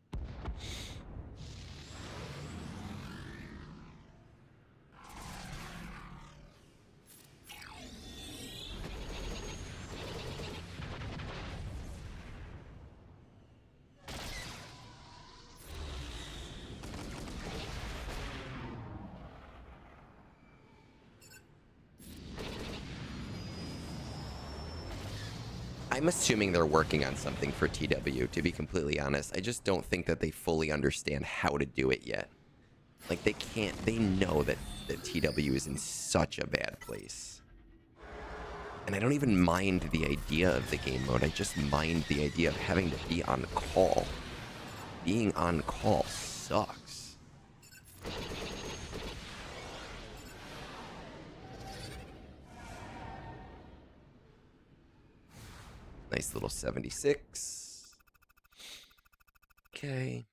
I'm assuming they're working on something for TW, to be completely honest. I just don't think that they fully understand how to do it yet. Like, they know that the TW is in such a bad place. And I don't even mind the idea of the game mode. I just mind the idea of having to be on call. Being on call sucks. Nice little 76. Okay.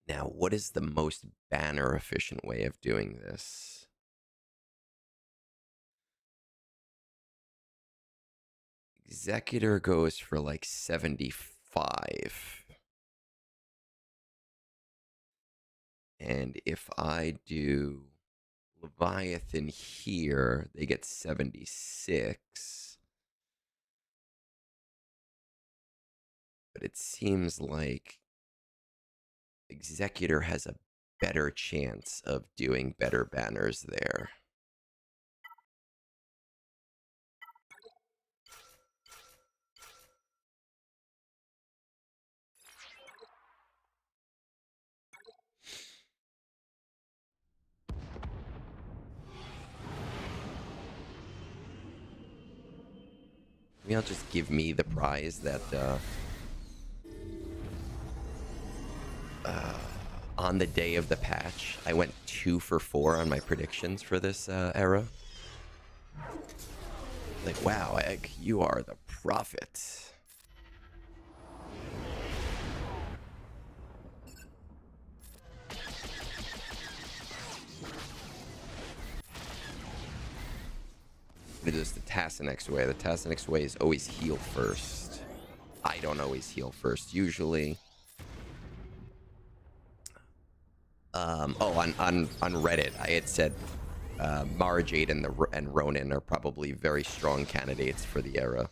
Now, what is the most banner efficient way of doing this? Executor goes for like 75. And if I do Leviathan here, they get 76. But it seems like Executor has a better chance of doing better banners there. Maybe I'll just give me the prize that on the day of the patch, I went 2 for 4 on my predictions for this era. Like, wow, Egg, you are the prophet. It is the Tassinix way. The Tassinix way is always heal first. I don't always heal first, usually. On Reddit, I had said Mara Jade and Ronin are probably very strong candidates for the era.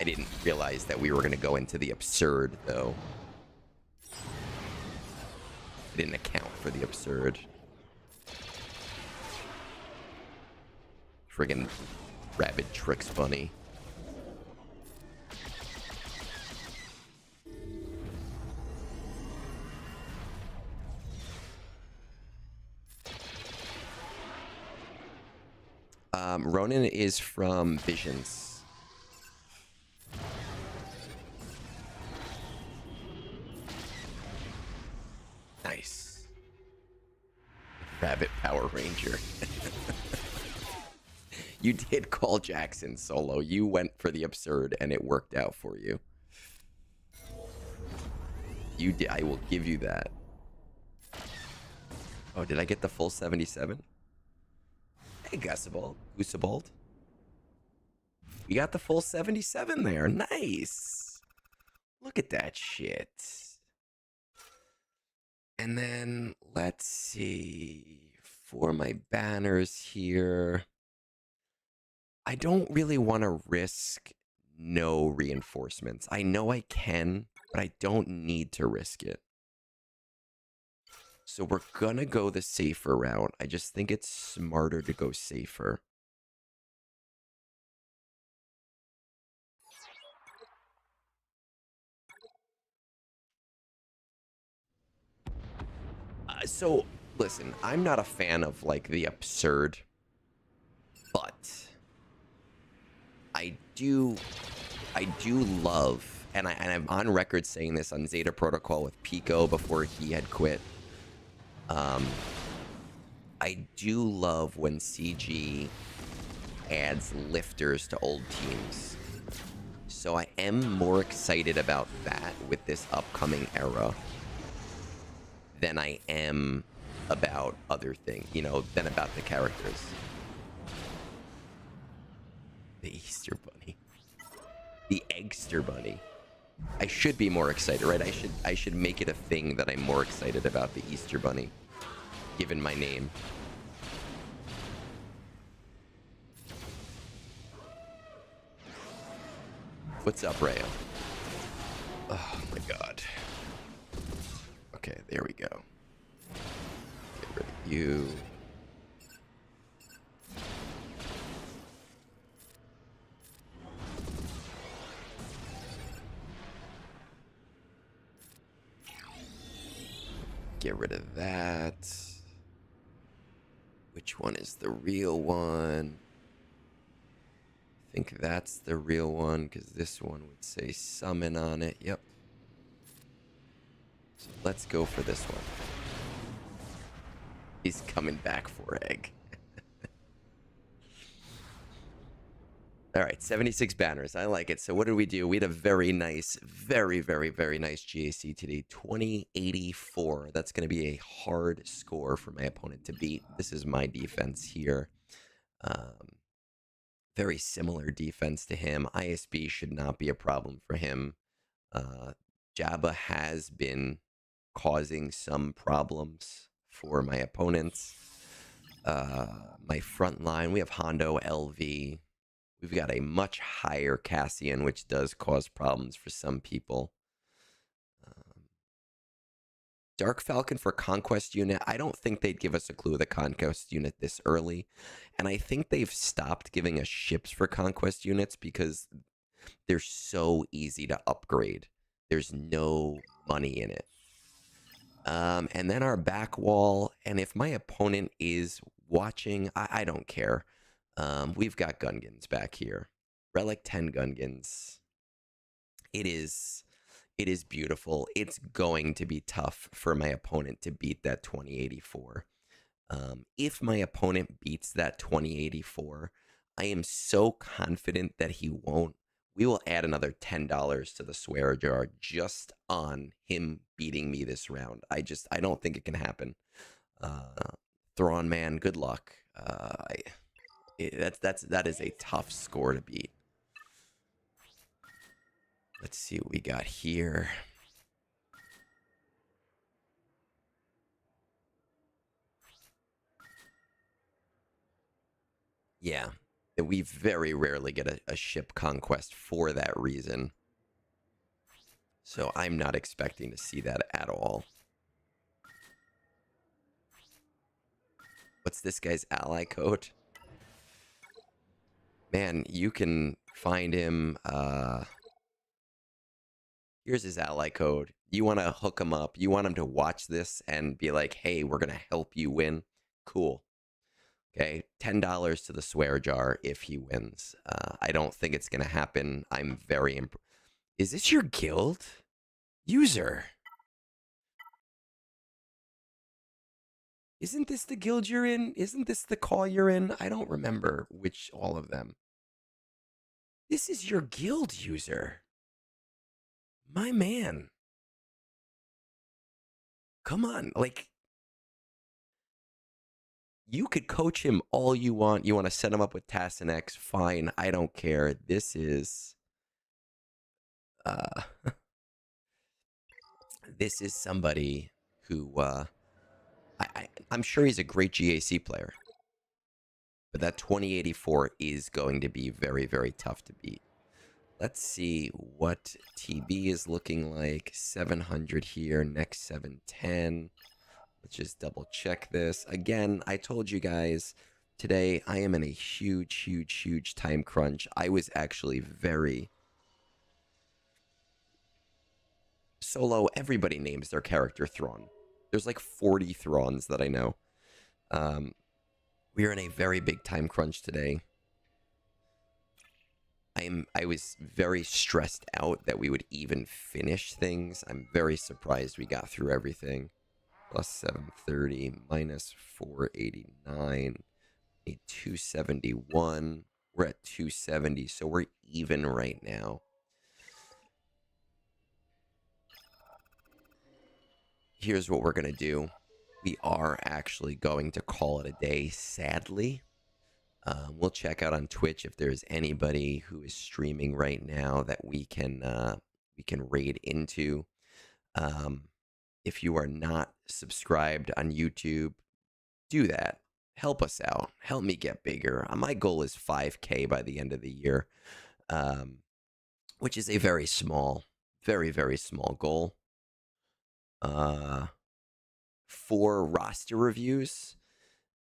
I didn't realize that we were going to go into the absurd, though. I didn't account for the absurd. Friggin' Rabid Tricks Bunny. Ronan is from Visions. Nice. Rabbit Power Ranger. You did call Jackson solo. You went for the absurd, and it worked out for you. You did. I will give you that. Oh, did I get the full 77? Hey, Gusabald. You got the full 77 there. Nice. Look at that shit. And then, let's see. For my banners here, I don't really want to risk no reinforcements. I know I can, but I don't need to risk it. So we're gonna go the safer route. I just think it's smarter to go safer. So, listen, I'm not a fan of, like, the absurd, but I do love, and I'm on record saying this on Zeta Protocol with Pico before he had quit. I do love when CG adds lifters to old teams. So I am more excited about that with this upcoming era than I am about other things, you know, than about the characters. The Easter Bunny. The Eggster Bunny. I should be more excited, right? I should make it a thing that I'm more excited about the Easter Bunny, given my name. What's up, Rayo? Oh my god. Okay, there we go. Get rid of you. Get rid of that. Which one is the real one? I think that's the real one, because this one would say summon on it. Yep. So let's go for this one. He's coming back for egg. All right, 76 banners. I like it. So what did we do? We had a very nice, very, very, very nice GAC today. 2084. That's going to be a hard score for my opponent to beat. This is my defense here. Very similar defense to him. ISB should not be a problem for him. Jabba has been causing some problems for my opponents. My front line, we have Hondo, LV. We've got a much higher Cassian, which does cause problems for some people. Dark Falcon for Conquest unit. I don't think they'd give us a clue of the Conquest unit this early. And I think they've stopped giving us ships for Conquest units because they're so easy to upgrade. There's no money in it. And then our back wall. And if my opponent is watching, I don't care. We've got Gungans back here. Relic 10 Gungans. It is beautiful. It's going to be tough for my opponent to beat that 2084. If my opponent beats that 2084, I am so confident that he won't. We will add another $10 to the swear jar just on him beating me this round. I don't think it can happen. Thrawn man, good luck. That is a tough score to beat. Let's see what we got here. Yeah, we very rarely get a ship conquest for that reason. So I'm not expecting to see that at all. What's this guy's ally code? Man, you can find him. Here's his ally code. You want to hook him up. You want him to watch this and be like, hey, we're going to help you win. Cool. Okay, $10 to the swear jar if he wins. I don't think it's gonna happen. I'm very Is this your guild? User. Isn't this the guild you're in? Isn't this the call you're in? I don't remember which all of them. This is your guild user. My man. Come on, like you could coach him all you want. You want to set him up with Tassanex, fine. I don't care. This is uh this is somebody who I'm sure he's a great GAC player. But that 2084 is going to be very, very tough to beat. Let's see what TB is looking like. 700 here, next 710. Let's just double check this. Again, I told you guys, today I am in a huge, huge, huge time crunch. I was actually very... Solo, everybody names their character Thrawn. There's like 40 Thrawns that I know. We are in a very big time crunch today. I was very stressed out that we would even finish things. I'm very surprised we got through everything. Plus 730, minus 489, a 271. We're at 270, so we're even right now. Here's what we're going to do. We are actually going to call it a day, sadly. We'll check out on Twitch if there's anybody who is streaming right now that we can raid into. If you are not subscribed on YouTube, do that. Help us out. Help me get bigger. My goal is 5K by the end of the year, which is a very small, very, very small goal. 4 roster reviews.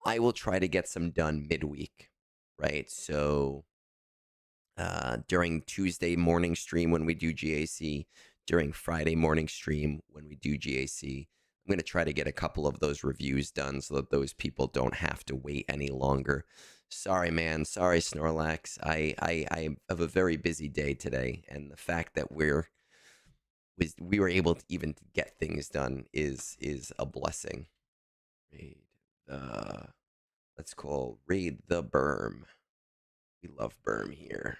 I will try to get some done midweek, right? So during Tuesday morning stream when we do GAC, during Friday morning stream when we do GAC, I'm going to try to get a couple of those reviews done so that those people don't have to wait any longer. Sorry, man. Sorry, Snorlax. I have a very busy day today, and the fact that we were able to even get things done is a blessing. Let's call raid the berm. We love berm here.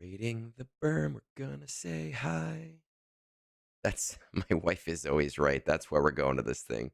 Raiding the berm, we're gonna say hi. That's my wife is always right. That's where we're going to this thing.